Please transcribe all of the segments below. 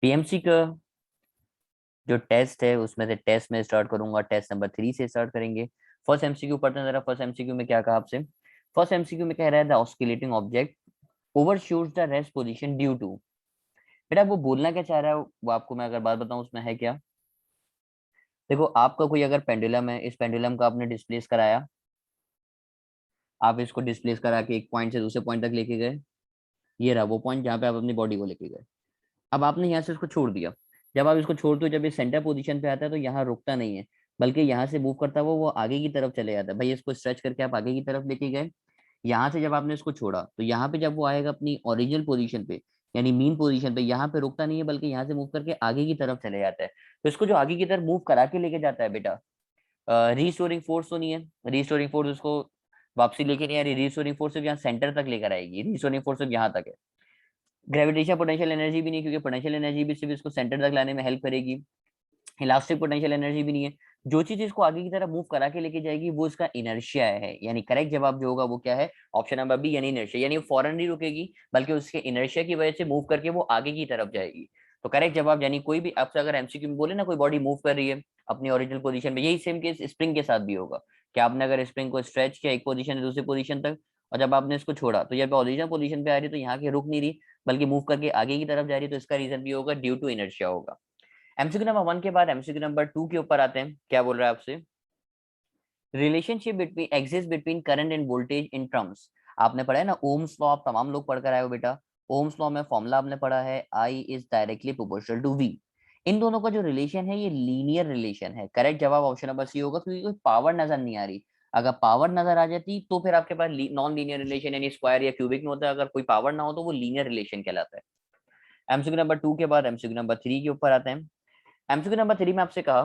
PMC का जो test है उसमें से टेस्ट में स्टार्ट करूंगा, टेस्ट नंबर 3 से स्टार्ट करेंगे। फर्स्ट एमसीक्यू पढ़ते हैं जरा। फर्स्ट एमसीक्यू में क्या कहा आपसे? फर्स्ट एमसीक्यू में कह रहा है the oscillating object overshoots the rest position due to. बेटा वो बोलना क्या चाह रहा है वो आपको मैं अगर बात बताऊं उसमें है क्या। देखो आपका कोई अगर पेंडुलम है, इस पेंडुलम का आपने डिस्प्लेस कराया, आप इसको डिस्प्लेस करा के एक पॉइंट से दूसरे पॉइंट तक लेके गए। ये रहा वो पॉइंट जहाँ पे आप अपनी बॉडी को लेके गए। अब आपने यहाँ से इसको छोड़ दिया। जब आप इसको छोड़ते हो, जब ये सेंटर पोजीशन पे आता है तो यहाँ रुकता नहीं है, बल्कि यहाँ से मूव करता हुआ वो आगे की तरफ चले जाता है। भाई इसको स्ट्रेच करके आप आगे की तरफ लेके गए। यहाँ से जब आपने इसको छोड़ा तो यहाँ पे जब वो आएगा अपनी ओरिजिनल पोजीशन पे, यानी मीन पोजीशन पे, यहाँ पे रुकता नहीं है बल्कि यहाँ से मूव करके आगे की तरफ चले जाता है। तो इसको जो आगे की तरफ मूव करा के लेके जाता है बेटा, रीस्टोरिंग फोर्स तो नहीं है। रीस्टोरिंग फोर्स उसको वापसी लेके नहीं आ रही। रीस्टोरिंग फोर्स सिर्फ यहाँ सेंटर तक लेकर आएगी। रीस्टोरिंग फोर्स सिर्फ यहाँ तक है। ग्रेविटेशन पोटेंशियल एनर्जी भी नहीं, क्योंकि पोटेंशियल एनर्जी भी सिर्फ इसको सेंटर तक लाने में हेल्प करेगी। इलास्टिक पोटेंशियल एनर्जी भी नहीं है। जो चीज इसको आगे की तरफ मूव करा के लेके जाएगी वो इसका इनर्शिया है। यानी करेक्ट जवाब जो होगा वो क्या है? ऑप्शन नंबर बी, यानी इनर्शिया। यानी फौरन नहीं रुकेगी बल्कि उसके इनर्शिया की वजह से मूव करके वो आगे की तरफ जाएगी। तो करेक्ट जवाब, यानी कोई भी आपसे अगर एमसीक्यू में बोले ना कोई बॉडी मूव कर रही है अपनी ओरिजिनल पोजीशन पे, यही सेम केस स्प्रिंग के साथ भी होगा कि आपने अगर स्प्रिंग को स्ट्रेच किया एक पोजीशन से दूसरी पोजीशन तक, और जब आपने इसको छोड़ा तो जब ओरिजिनल पोजीशन पे आ रही तो यहाँ के रुक नहीं रही बल्कि मूव करके आगे की तरफ जा रही, तो इसका रीजन भी होगा ड्यू टू इनर्शिया होगा। एमसीक्यू नंबर 1 के बाद एमसीक्यू नंबर 2 के ऊपर आते हैं। क्या बोल रहा है आपसे? Relationship between exist between current end voltage in terms. आपने पढ़ा है ना ओम्स लॉ, आप तमाम लोग पढ़कर आए हो बेटा। ओम्स लॉ में फॉर्मूला आपने पढ़ा है I is directly proportional to V. इन दोनों का जो रिलेशन है ये लीनियर रिलेशन है। करेक्ट जवाब ऑप्शन नंबर सी होगा, क्योंकि कोई पावर नजर नहीं आ रही। अगर पावर नजर आ जाती तो फिर आपके पास नॉन लीनियर रिलेशन यानी स्क्वायर या क्यूबिक में होता है। अगर कोई पावर ना हो तो वो लीनियर रिलेशन कहलाता है। एमसीक्यू नंबर 2 के बाद एमसीक्यू नंबर 3 के ऊपर आते हैं। एमसीक्यू नंबर 3 में आपसे कहा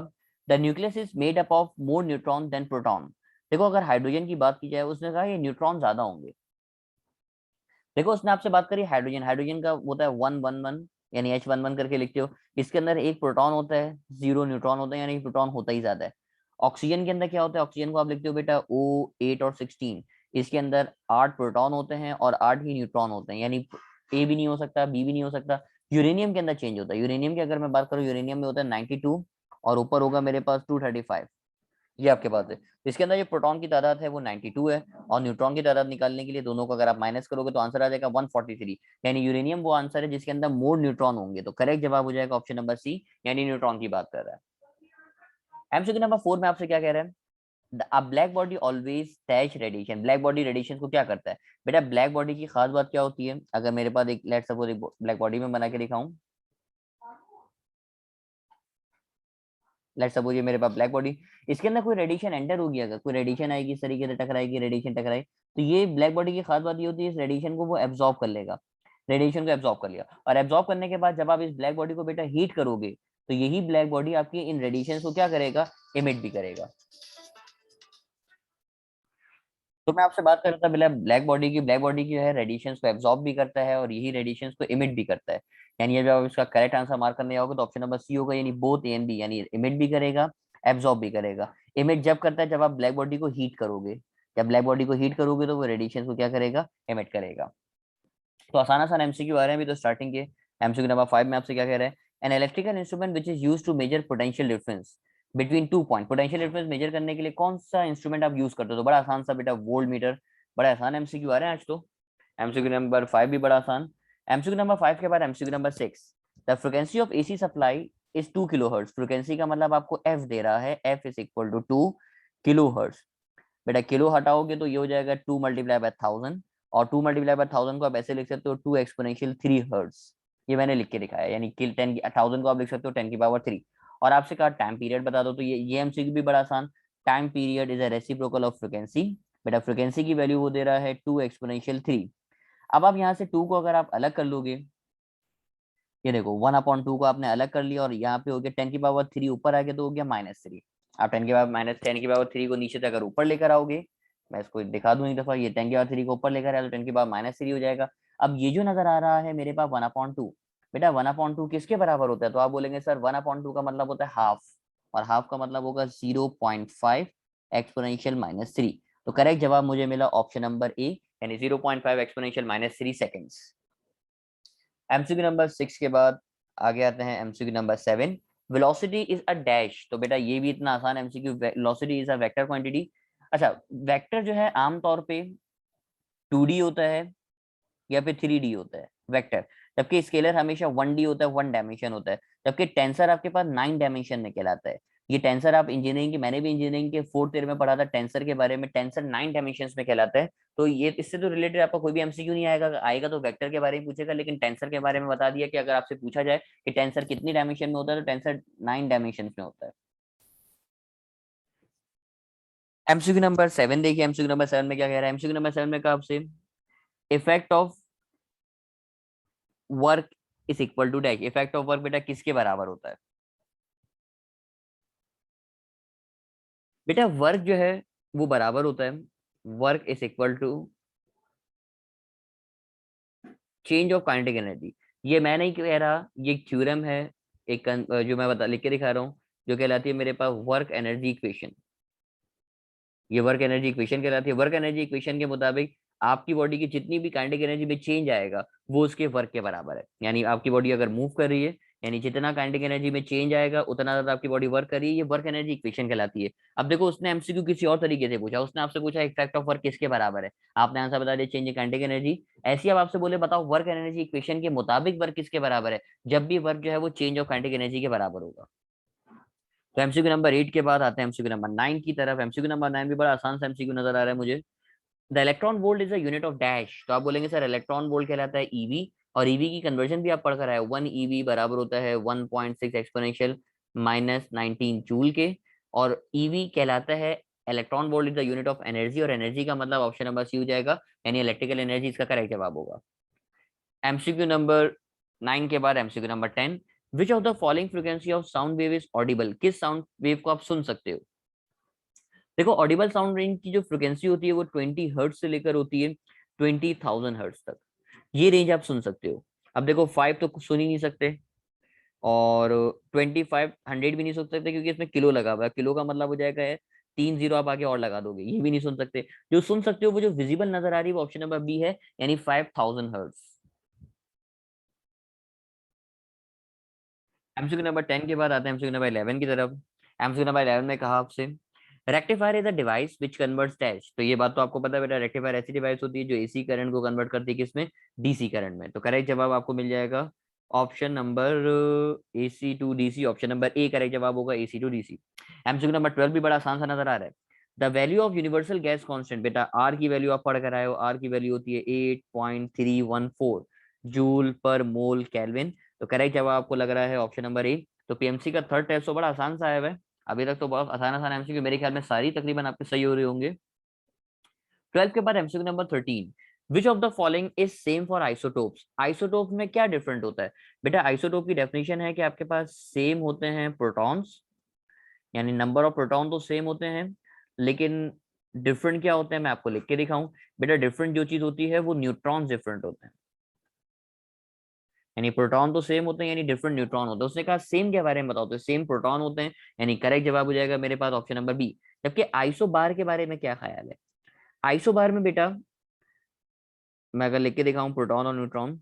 the nucleus is made up of more neutron than proton. देखो अगर हाइड्रोजन की बात की जाए उसने कहा ये न्यूट्रॉन ज्यादा होंगे। देखो उसने आपसे बात करी हाइड्रोजन, हाइड्रोजन का होता है 111 यानी H11 करके लिखते हो। इसके अंदर एक प्रोटॉन होता है, 0 न्यूट्रॉन होता है, यानी प्रोटॉन होता ही ज्यादा है। ऑक्सीजन के अंदर क्या होता है? ऑक्सीजन को आप लिखते हो बेटा O8 और 16। इसके अंदर 8 प्रोटॉन होते हैं और 8 ही न्यूट्रॉन होते हैं, यानी ए भी नहीं हो सकता, बी भी नहीं हो सकता। यूरेनियम के अंदर चेंज होता है। यूरेनियम की अगर मैं बात करूँ, यूरेनियम में होता है 92 और ऊपर होगा मेरे पास 235। ये आपके पास है। तो इसके अंदर जो प्रोटॉन की तादाद है वो 92 है, और न्यूट्रॉन की तादाद निकालने के लिए दोनों को अगर आप माइनस करोगे तो आंसर आ जाएगा 143। यानी यूरेनियम वो आंसर है जिसके अंदर मोर न्यूट्रॉन होंगे। तो करेक्ट जवाब हो जाएगा ऑप्शन नंबर सी, यानी न्यूट्रॉन की बात कर रहा है। एमसीक्यू नंबर 4 में आपसे क्या कह रहा है? अ ब्लैक बॉडी ऑलवेज टैच रेडिएशन। ब्लैक बॉडी रेडिएशन को क्या करता है? बेटा ब्लैक बॉडी की खास बात क्या होती है? अगर मेरे पास एक लेट सपोज एक ब्लैक बॉडी में बना के दिखाऊं, लेट्स सपोज ये मेरे पास ब्लैक बॉडी, इसके अंदर कोई रेडिएशन एंटर होगी, अगर कोई रेडिएशन आएगी इस तरीके से टकराएगी, रेडिएशन टकराए, तो ये ब्लैक बॉडी की खास बात ये होती है इस रेडिएशन को वो एब्जॉर्ब कर लेगा। रेडिएशन को एब्जॉर्ब कर लिया, और एब्जॉर्ब करने के बाद जब आप इस ब्लैक बॉडी को बेटा हीट करोगे तो यही ब्लैक बॉडी आपकी इन रेडिएशन को क्या करेगा? इमिट भी करेगा। तो मैं आपसे बात कर रहा था बेटा ब्लैक बॉडी की जो है रेडिएशन को एब्जॉर्ब भी करता है और यही रेडिएशन को इमिट भी करता है। यानी ये जब आप इसका करेक्ट आंसर मार्क करने जाओगे तो ऑप्शन नंबर सी होगा, यानी बोथ ए एंड बी, यानी इमिट भी करेगा एब्जॉर्ब भी करेगा। इमिट जब करता है जब आप ब्लैक बॉडी को हीट करोगे। जब ब्लैक बॉडी को हीट करोगे तो वो रेडिएशन को क्या करेगा? इमिट करेगा। तो आसान आसान एमसीक्यू आ रहे हैं अभी तो स्टार्टिंग के। एमसीक्यू नंबर 5 में आपसे क्या कह रहे हैं? An electrical instrument which is used to measure potential difference between 2 point. Potential difference measure करने के लिए कौन सा इंस्ट्रूमेंट आप यूज करते हो? तो बड़ा आसान सा बेटा, वोल्ट मीटर। बड़ा आसान एमसीक्यू आ रहे हैं आज तो। एमसीक्यू नंबर 5 भी बड़ा आसान। एमसीक्यू नंबर 5 के बाद MCQ number 6, the frequency of AC supply is 2 kilohertz. Frequency का मतलब आपको एफ दे रहा है, F is equal to 2 kilohertz. बेटा किलो हटाओगे तो ये हो जाएगा 2 × 1000, और 2 × 1000 को आप ऐसे लिख सकते हो 2 exponential 3 हर्ट्ज। ये मैंने लिख के दिखाया, यानी किल 10,000 को आप लिख सकते हो 10 की पावर 3। और आपसे कहा टाइम पीरियड बता दो, तो ये एमसीक्यू भी बड़ा आसान। Time period is a reciprocal of frequency. बेटा फ्रीक्वेंसी की वैल्यू वो दे रहा है 2 exponential 3। अब आप यहाँ से 2 को अगर आप अलग कर लोगे, ये देखो 1/2 को आपने अलग कर लिया और यहाँ पे हो गया 10 की पावर 3, ऊपर आ गया तो हो गया -3। आप 10 की पावर को नीचे से अगर ऊपर लेकर आओगे, मैं इसको दिखा दूं एक दफा, ये 10 की पावर 3 को ऊपर लेकर आया तो 10 की पावर -3 हो जाएगा। अब ये जो नजर आ रहा है मेरे पास 1/2, बेटा 1/2 किसके बराबर होता है? तो आप बोलेंगे सर 1/2 का मतलब होता है हाफ, और हाफ का मतलब होगा 0.5 exponential -3। तो करेक्ट जवाब मुझे मिला ऑप्शन नंबर ए, यानी 0.5 exponential -3 सेकेंड्स। एमसीक्यू नंबर 6 के बाद आगे आते हैं MCQ number 7। Velocity is a dash. तो बेटा ये भी इतना आसान MCQ, velocity is a vector quantity. अच्छा, वेक्टर जो है आमतौर पे 2D होता है या फिर 3D होता है वेक्टर, जबकि स्केलर हमेशा 1D होता है, 1 डायमेंशन होता है, जबकि टेंसर आपके पास 9 डायमेंशन में कहलाता है। ये टेंसर आप इंजीनियरिंग की, मैंने भी इंजीनियरिंग के 4th ईयर में पढ़ा था टेंसर के बारे में, टेंसर 9 डायमेंशन में कहलाता है। तो ये इससे तो रिलेटेड आपका कोई भी एमसीक्यू नहीं आएगा, आएगा तो वेक्टर के बारे में पूछेगा, लेकिन टेंसर के बारे में बता दिया कि अगर आपसे पूछा जाए कि टेंसर कितनी डायमेंशन में होता है तो टेंसर 9 डायमेंशन में होता है। एमसीक्यू नंबर 7 देखिए, एमसीक्यू नंबर 7 में क्या कह रहा है। एमसीक्यू नंबर 7 में कहा आपसे effect of work is equal to dash. Effect of work बेटा किसके बराबर होता है? बेटा वर्क जो है वो बराबर होता है, work is equal to change of kinetic energy. ये मैं नहीं कह रहा, ये थ्योरम है, एक जो मैं बता लिख के दिखा रहा हूँ, जो कहलाती है मेरे पास वर्क एनर्जी इक्वेशन। ये वर्क एनर्जी इक्वेशन कहलाती है। वर्क एनर्जी इक्वेशन के मुताबिक आपकी बॉडी की जितनी भी काइनेटिक एनर्जी में चेंज आएगा वो उसके वर्क के बराबर है। यानी आपकी बॉडी अगर मूव कर रही है, यानी जितना काइनेटिक एनर्जी में चेंज आएगा उतना ज्यादा आपकी बॉडी वर्क कर रही है, ये वर्क एनर्जी इक्वेशन कहलाती है। अब देखो उसने एमसीक्यू किसी और तरीके से पूछा, उसने आपसे पूछा इफेक्ट ऑफ वर्क किसके बराबर है, आपने आंसर बता दिया चेंज इन काइनेटिक एनर्जी। ऐसी अब आपसे बोले बताओ वर्क एनर्जी इक्वेशन के मुताबिक वर्क किसके बराबर है, जब भी वर्क जो है वो चेंज ऑफ काइनेटिक एनर्जी के बराबर होगा। तो एमसीक्यू नंबर 8 के बाद आते हैं एमसीक्यू नंबर 9 की तरफ। एमसीक्यू नंबर 9 भी बड़ा आसान सा एमसीक्यू नजर आ रहा है मुझे। The electron volt is a unit of dash. तो आप बोलेंगे सर इलेक्ट्रॉन वोल्ट कहलाता है ईवी, और ईवी की कन्वर्जन भी आप पढ़ कर आए हो, 1 ईवी बराबर होता है 1.6 एक्सपोनेंशियल माइनस 19 जूल के। और ईवी कहलाता है, electron volt is the unit of energy, और एनर्जी का मतलब ऑप्शन नंबर सी हो जाएगा, यानी इलेक्ट्रिकल एनर्जी इसका करेक्ट जवाब होगा। एमसीक्यू नंबर 9 के बाद MCQ number 10। Which of the following frequency of sound wave is Audible. किस साउंड वेव को आप सुन सकते हो? देखो ऑडिबल साउंड रेंज की जो फ्रिक्वेंसी होती है वो 20 हर्ट्ज से लेकर होती है 20,000 हर्ट्ज तक, ये रेंज आप सुन सकते हो। अब देखो 5 तो सुन ही नहीं सकते, और 2500 भी नहीं सुन सकते, क्योंकि इसमें किलो लगा हुआ है, किलो का मतलब हो जाएगा है 3 जीरो आप आगे और लगा दोगे, ये भी नहीं सुन सकते। जो सुन सकते हो वो जो विजिबल नजर आ रही है वो ऑप्शन नंबर बी है, यानी 5000 हर्ट्ज। एमसीक्यू नंबर 10 के बाद आते हैं एमसीक्यू नंबर 11 की तरफ। एमसीक्यू नंबर 11 में कहा आपसे rectifier is a device which converts dash. तो ये बात तो आपको पता है बेटा, रेक्टिफायर ऐसी डिवाइस होती है जो एसी करंट को कन्वर्ट करती है किसमें, डीसी करंट में। तो करेक्ट जवाब आपको मिल जाएगा option number AC to DC, option number A correct जवाब होगा, AC to DC. MCQ number 12 भी बड़ा आसान सा नजर आ रहा है। The value of universal gas constant. बेटा आर की वैल्यू आप पढ़ कर आए हो, आर की वैल्यू होती है 8.314 जूल पर मोल केल्विन। तो करेक्ट जवाब आपको लग रहा है ऑप्शन नंबर ए। तो पीएमसी का थर्ड टेस्ट तो बड़ा आसान सा है। अभी तक तो बहुत आसान आसान एमसीक्यू मेरे ख्याल में सारी तकरीबन आपके सही हो रहे होंगे। 12 के बाद MCQ number 13। Which of the following is same for isotopes. Isotope में क्या डिफरेंट होता है? बेटा आइसोटोप की डेफिनेशन है कि आपके पास सेम होते हैं प्रोटॉन्स, यानी नंबर ऑफ प्रोटॉन तो सेम होते हैं, लेकिन डिफरेंट क्या होते हैं मैं आपको लिख के दिखाऊं। बेटा डिफरेंट जो चीज होती है वो न्यूट्रॉन्स डिफरेंट होते हैं, यानी प्रोटॉन तो सेम होते हैं यानी डिफरेंट न्यूट्रॉन होते हैं। उसने कहा सेम के बारे में बताओ, तो सेम प्रोटॉन होते हैं, यानी करेक्ट जवाब हो जाएगा मेरे पास ऑप्शन नंबर बी। जबकि आइसोबार के बारे में क्या ख्याल है? आइसोबार में बेटा मैं अगर लिख के दिखाऊं प्रोटॉन और न्यूट्रॉन,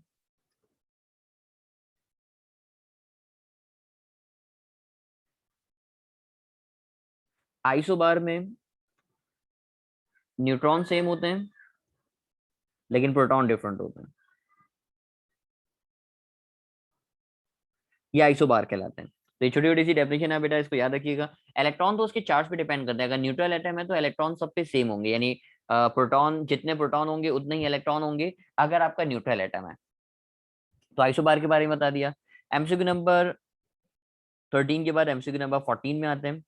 आइसोबार में न्यूट्रॉन सेम होते हैं लेकिन प्रोटॉन डिफरेंट होते हैं, ये आइसोबार कहलाते हैं। तो ये छोटी छोटी सी डेफिनेशन है बेटा, इसको याद रखिएगा। इलेक्ट्रॉन तो उसके चार्ज पे डिपेंड करता है, अगर न्यूट्रल एटम है तो इलेक्ट्रॉन सब पे सेम होंगे, यानी प्रोटॉन जितने प्रोटॉन होंगे उतने ही इलेक्ट्रॉन होंगे अगर आपका न्यूट्रल एटम है। तो आइसोबार के बारे में बता दिया। एमसीक्यू नंबर 13 के बाद एमसीक्यू नंबर 14 में आते हैं।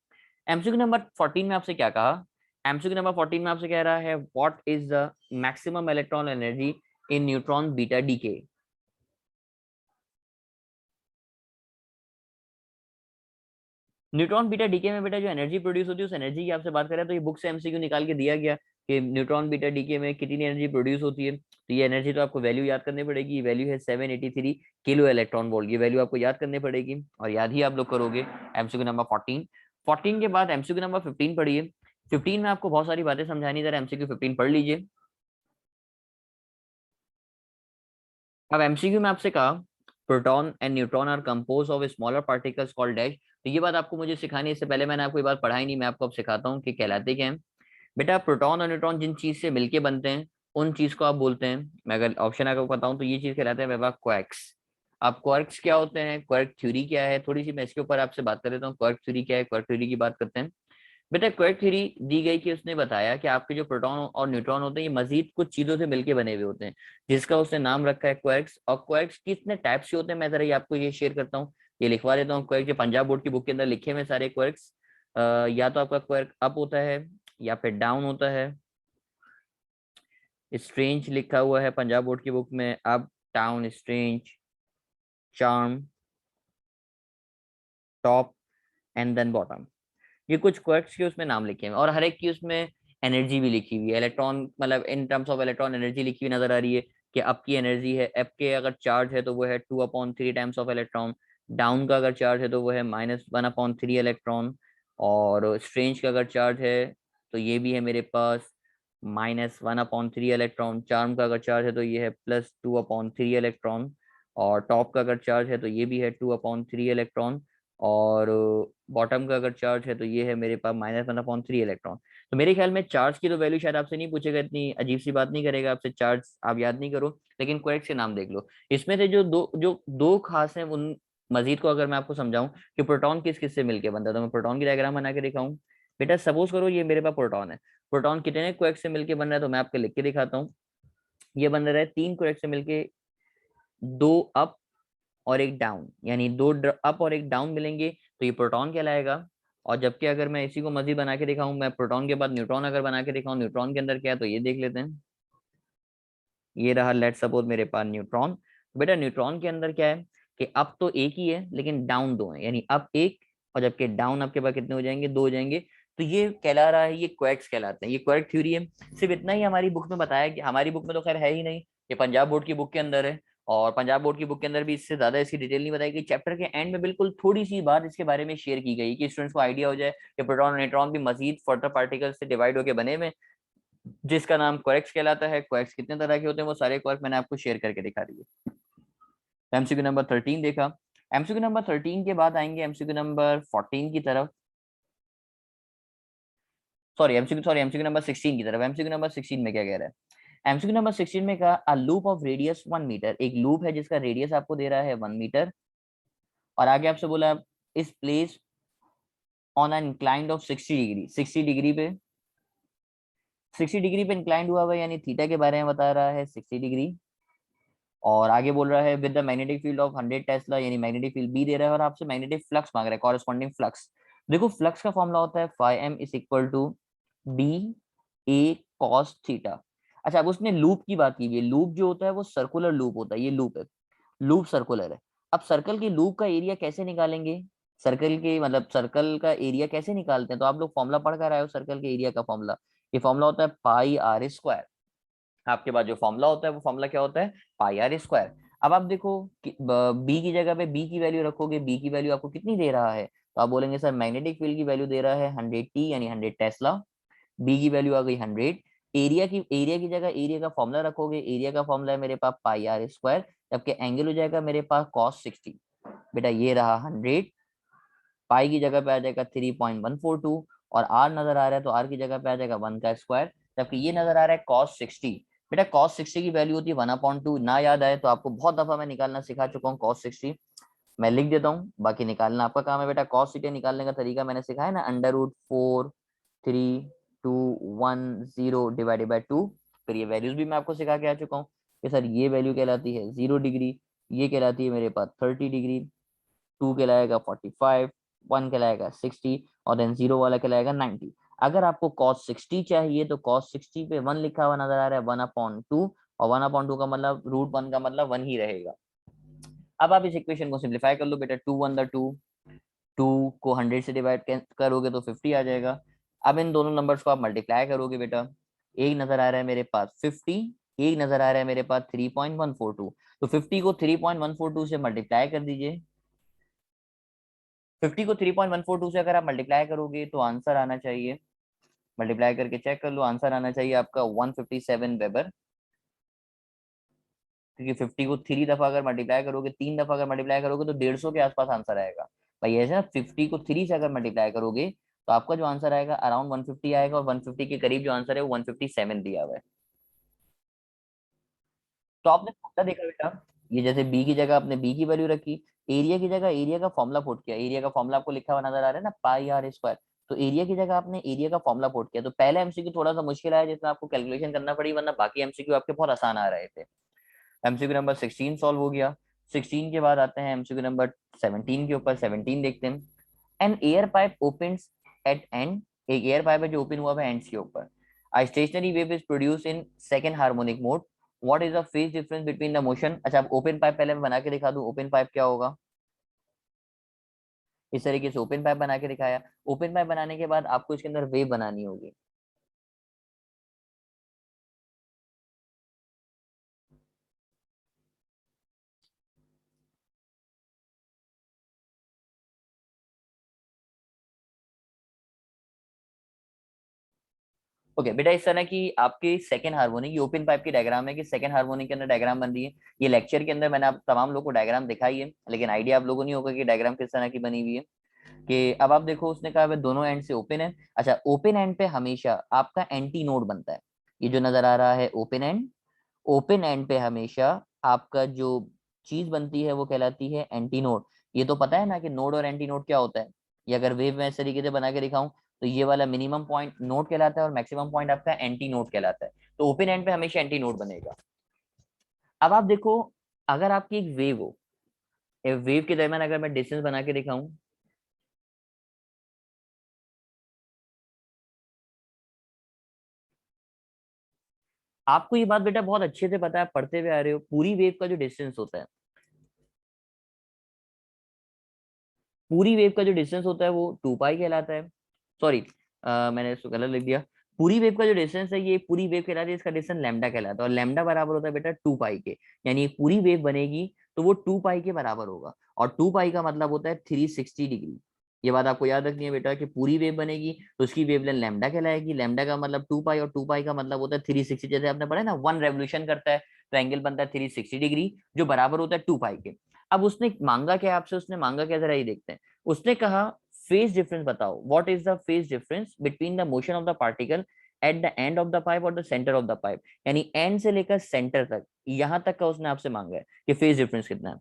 एमसीक्यू नंबर 14 में आपसे क्या कहा? एमसीक्यू नंबर 14 में आपसे कह रहा है what is the maximum electron energy in neutron beta decay. Neutron beta decay में बेटा जो एनर्जी प्रोड्यूस होती है उस एनर्जी की आपसे बात करें तो ये बुक से एमसीक्यू निकाल के दिया गया कि न्यूट्रॉन बीटा डीके में कितनी एनर्जी प्रोड्यूस होती है। तो ये एनर्जी तो आपको वैल्यू याद करनी पड़ेगी, ये वैल्यू है 783 किलो इलेक्ट्रॉन वोल्ट, ये वैल्यू आपको याद करनी पड़ेगी और याद ही आप लोग करोगे। MCQ number 14। 14 के बाद एमसीक्यू नंबर 15 पढ़िए। 15 में आपको बहुत सारी बातें समझानी, जरा एमसीक्यू 15 पढ़ लीजिए। अब एमसीक्यू में आपसे कहा proton and neutron are compose of smaller particles called dash. तो ये बात आपको मुझे सिखानी है, इससे पहले मैंने आपको ये बात पढ़ाई नहीं, मैं आपको अब सिखाता हूँ कि कहलाते क्या है। बेटा प्रोटॉन और न्यूट्रॉन जिन चीज से मिलके बनते हैं उन चीज को आप बोलते हैं, मैं अगर ऑप्शन आपको बताऊं तो ये चीज कहलाता है मेरे क्वार्क्स। अब क्वार्क्स क्या होते हैं, क्वार्क थ्योरी क्या है, थोड़ी सी मैं इसके ऊपर आपसे बात कर लेता हूँ। क्वार्क थ्योरी क्या है, क्वार्क थ्योरी की बात करते हैं। बेटा क्वार्क थ्योरी दी गई कि उसने बताया कि आपके जो प्रोटॉन और न्यूट्रॉन होते हैं ये मजीद कुछ चीजों से मिलके बने हुए होते हैं, जिसका उसने नाम रखा है क्वार्क्स। और क्वार्क्स कितने टाइप से होते हैं मैं जरा ये आपको ये शेयर करता हूँ, ये लिखवा देता हूँ। क्वार्क जो पंजाब बोर्ड की बुक के अंदर लिखे हुए सारे क्वार्क्स, या तो आपका क्वार्क अप होता है या फिर डाउन होता है। स्ट्रेंज लिखा हुआ है पंजाब बोर्ड की बुक में, up down strange, charm, top and then bottom. ये कुछ क्वर्क्स के उसमें नाम लिखे हैं और हर एक की उसमें एनर्जी भी लिखी हुई है। इलेक्ट्रॉन मतलब in terms of electron energy लिखी हुई नजर आ रही है कि अप की एनर्जी है, अप के अगर चार्ज है तो वो है 2/3 टाइम्स ऑफ इलेक्ट्रॉन, डाउन का अगर चार्ज है तो वो है -1/3 इलेक्ट्रॉन, और स्ट्रेंज का अगर चार्ज है तो ये भी है मेरे पास -1/3 इलेक्ट्रॉन, चार्म का अगर चार्ज है तो ये है +2/3 इलेक्ट्रॉन, और टॉप का अगर चार्ज है तो ये भी है 2/3 इलेक्ट्रॉन, और बॉटम का अगर चार्ज है तो ये है मेरे पास -1/3 इलेक्ट्रॉन। तो मेरे ख्याल में चार्ज की तो वैल्यू शायद आपसे नहीं पूछेगा, इतनी अजीब सी बात नहीं करेगा आपसे, चार्ज आप याद नहीं करो, लेकिन क्वेट से नाम देख लो। इसमें से जो दो खास हैं उन मजीद को अगर मैं आपको समझाऊं कि प्रोटॉन किस किस से मिलकर बनता है, तो मैं प्रोटॉन की डायग्राम बना के दिखाऊं। बेटा सपोज करो ये मेरे पास प्रोटॉन है, प्रोटॉन कितने क्वेट से मिलकर बन रहा है तो मैं आपको लिख के दिखाता हूँ। ये बन रहा है 3 क्वेट से मिलके, 2 अप और एक डाउन, यानी 2 अप और एक डाउन मिलेंगे तो ये प्रोटॉन कहलाएगा। और जबकि अगर मैं इसी को मजीद बना के दिखाऊं, मैं प्रोटॉन के बाद न्यूट्रॉन अगर बना के दिखाऊं, न्यूट्रॉन के अंदर क्या है तो ये देख लेते हैं। ये रहा लेट सपोज मेरे पास न्यूट्रॉन। बेटा न्यूट्रॉन के अंदर क्या है कि अप तो एक ही है लेकिन डाउन 2 है, यानी अप एक और जबकि डाउन आपके पास कितने हो जाएंगे, 2 हो जाएंगे। तो ये कहला रहा है, ये क्वार्क्स कहलाते हैं, ये क्वार्क थ्योरी है। सिर्फ इतना ही हमारी बुक में बताया कि हमारी बुक में तो खैर है ही नहीं, ये पंजाब बोर्ड की बुक के अंदर है। और पंजाब बोर्ड की बुक के अंदर भी इससे ज्यादा इसकी डिटेल नहीं बताई गई। चैप्टर के एंड में बिल्कुल थोड़ी सी बात इसके बारे में शेयर की गई कि स्टूडेंट्स को आइडिया हो जाए कि प्रोटॉन और न्यूट्रॉन भी मजीद फर्दर पार्टिकल से डिवाइड होकर बने हुए, जिसका नाम क्वार्क्स कहलाता है। क्वार्क्स कितने तरह के होते हैं वो सारे क्वार्क मैंने आपको शेयर करके दिखा दी है। एमसीक्यू नंबर 13 देखा। एमसीक्यू नंबर 13 के बाद आएंगे एमसीक्यू नंबर 14 की तरफ, सॉरी एमसीक्यू नंबर 16 की तरफ। एमसीक्यू नंबर 16 में क्या कह रहा है, एमसीक्यू नंबर 16 में कहा a loop of radius 1 metre, एक लूप है जिसका रेडियस आपको दे रहा है 1 मीटर, और आगे आपसे बोला इस place on an inclined of 60 degree, 60 degree पे, 60 डिग्री पे इंक्लाइंड हुआ हुआ है, यानी थीटा के बारे में बता रहा है 60 डिग्री। और आगे बोल रहा है with the magnetic field of 100 Tesla, यानी मैग्नेटिक फील्ड बी दे रहा है और आपसे मैग्नेटिक फ्लक्स मांग रहा है, कॉरेस्पॉन्डिंग फ्लक्स। देखो फ्लक्स का फॉर्मूला होता है φm = ba cos थीटा। अच्छा अब उसने लूप की बात की है, लूप जो होता है वो सर्कुलर लूप होता है, ये लूप है, लूप सर्कुलर है। अब सर्कल के लूप का एरिया कैसे निकालेंगे, सर्कल के मतलब सर्कल का एरिया कैसे निकालते हैं, तो आप लोग फॉर्मूला पढ़ कर आए हो सर्कल के एरिया का फॉर्मूला, ये फॉर्मूला होता है πr²। आपके पास जो फॉर्मूला होता है वो फॉर्मूला क्या होता है, πr²। अब आप देखो बी की जगह पे बी की वैल्यू रखोगे, बी की वैल्यू आपको कितनी दे रहा है, तो आप बोलेंगे सर मैग्नेटिक फील्ड की वैल्यू दे रहा है 100t यानी 100 टेस्ला, बी की वैल्यू आ गई 100। एरिया की जगह एरिया का फॉर्मूला रखोगे, एरिया का फॉर्मूला है मेरे पास πr², जबकि एंगल हो जाएगा मेरे पास cos 60। बेटा ये रहा 100, पाई की जगह पे आ जाएगा 3.142, और आर नजर आ रहा है तो आर की जगह पे आ जाएगा 1 का स्क्वायर, जबकि ये नजर आ रहा है cos 60। बेटा cos 60 की वैल्यू होती है 1/2, ना याद आए तो आपको बहुत दफा मैं निकालना सिखा चुका हूँ cos 60, मैं लिख देता हूँ, बाकी निकालना आपका काम है। बेटा cos 60 निकालने का तरीका मैंने सिखाया ना, √4 3 2 1 0 / 2। फिर ये वैल्यूज भी मैं आपको सिखा के आ चुका हूँ कि सर ये वैल्यू कहलाती है 0 डिग्री, ये कहलाती है मेरे पास 30 डिग्री, 2 कहलाएगा 45, 1 कहलाएगा 60, और देन 0 वाला कहलाएगा 90। अगर आपको cos 60 चाहिए तो cos 60 पे 1 लिखा हुआ नजर आ रहा है 1/2, और 1/2 का मतलब √1 का मतलब 1 ही रहेगा। अब आप इस इक्वेशन को सिंप्लीफाई कर लो बेटा, 2 1 2, 2 को 100 से डिवाइड करोगे तो 50 आ जाएगा। अब इन दोनों नंबर्स को आप मल्टीप्लाई करोगे बेटा, एक नजर आ रहा है मेरे पास 50, एक नजर आ रहा है मेरे पास 3.142, तो 50 को 3.142 से मल्टीप्लाई कर दीजिए। 50 को 3.142 से अगर आप मल्टीप्लाई करोगे तो आंसर आना चाहिए, मल्टीप्लाई करके चेक कर लो, आंसर आना चाहिए आपका 157 वेबर। क्योंकि 50 को 3 दफा अगर मल्टीप्लाई करोगे, 3 दफा अगर मल्टीप्लाई करोगे तो 150 के आसपास आंसर आएगा भाई। ऐसे ना 50 को 3 से अगर मल्टीप्लाई करोगे तो आपका जो आंसर आएगा अराउंड 150 आएगा, और 150 के करीब जो आंसर है वो 157 दिया हुआ है। तो आपने फॉर्मूला देखा बेटा, ये जैसे बी की जगह आपने बी की वैल्यू रखी, एरिया की जगह एरिया का फॉर्मूला पुट किया, एरिया का फॉर्मूला आपको लिखा हुआ नजर आ रहा है ना, पाई आर स्क्वायर। तो एरिया की जगह आपने एरिया का फॉर्मूला पुट किया, तो पहले एमसीक्यू थोड़ा सा मुश्किल आया जिसमें आपको कैलकुलेशन करना पड़ी, वरना बाकी एमसीक्यू आपके बहुत आसान आ रहे थे। एमसीक्यू नंबर 16 सॉल्व हो गया। 16 के बाद आते हैं एमसीक्यू नंबर 17 के ऊपर। 17 देखते हैं। An air pipe opens at end, एक एयर पाइप है जो ओपन हुआ है एंड्स के ऊपर। A stationary wave is produced in second harmonic mode. What is the phase difference between the motion? अच्छा, अब ओपन पाइप पहले मैं बना के दिखा दूं, ओपन पाइप क्या होगा। इस तरीके से ओपन पाइप बना के दिखाया। ओपन पाइप बनाने के बाद आपको इसके अंदर वेव बनानी होगी। ओके बेटा, इस तरह की आपकी सेकंड हार्मोनिक, ये ओपन पाइप की डायग्राम है कि सेकंड हार्मोनिक के अंदर डायग्राम बन रही है। ये लेक्चर के अंदर मैंने आप तमाम लोगों को डायग्राम दिखाई है, लेकिन आइडिया आप लोगों को नहीं होगा कि डायग्राम किस तरह की बनी हुई है। कि अब आप देखो, उसने कहा दोनों एंड से ओपन है। अच्छा, ओपन एंड पे हमेशा आपका एंटी नोड बनता है। ये जो नजर आ रहा है ओपन एंड, ओपन एंड पे हमेशा आपका जो चीज बनती है वो कहलाती है एंटी नोड। ये तो पता है ना कि नोड और एंटी नोड क्या होता है। ये अगर वेव में इस तरीके से बना के दिखाऊं तो ये वाला मिनिमम पॉइंट नोड कहलाता है और मैक्सिमम पॉइंट आपका एंटी नोड कहलाता है। तो ओपन एंड पे हमेशा एंटी नोड बनेगा। अब आप देखो, अगर आपकी एक वेव हो, वेव के दरमियान अगर मैं डिस्टेंस बना के दिखाऊं, आपको ये बात बेटा बहुत अच्छे से पता है, पढ़ते हुए आ रहे हो, पूरी वेव का जो डिस्टेंस होता है, पूरी वेव का जो डिस्टेंस होता है वो 2 पाई कहलाता है। सॉरी, मैंने इसको गलत लिख दिया। पूरी वेव का जो डिस्टेंस है, ये पूरी वेव कहलाती है, इसका डिस्टेंस लैम्डा कहलाता है, और लैम्डा बराबर होता है बेटा 2 पाई के। यानी एक पूरी वेव बनेगी तो वो 2 पाई के बराबर होगा, और 2 पाई का मतलब होता है 360 डिग्री। ये बात आपको याद रखनी है बेटा कि पूरी वेव बनेगी तो उसकी वेवलेंथ लैम्डा कहलाएगी, लैम्डा का मतलब 2 पाई, और 2 पाई का मतलब होता है 360। जैसे आपने पढ़ा है ना, 1 रेवोल्यूशन करता है तो एंगल बनता है 360 डिग्री, जो बराबर होता है 2 पाई के। अब उसने मांगा क्या आपसे, उसने मांगा क्या, जरा ये देखते हैं। उसने कहा फेज डिफरेंस बताओ, what is the phase difference between the motion of the particle at the end of the pipe और the centre of the pipe. यानी एंड से लेकर सेंटर तक, यहां तक का उसने आपसे मांगा है कि फेज डिफरेंस कितना है।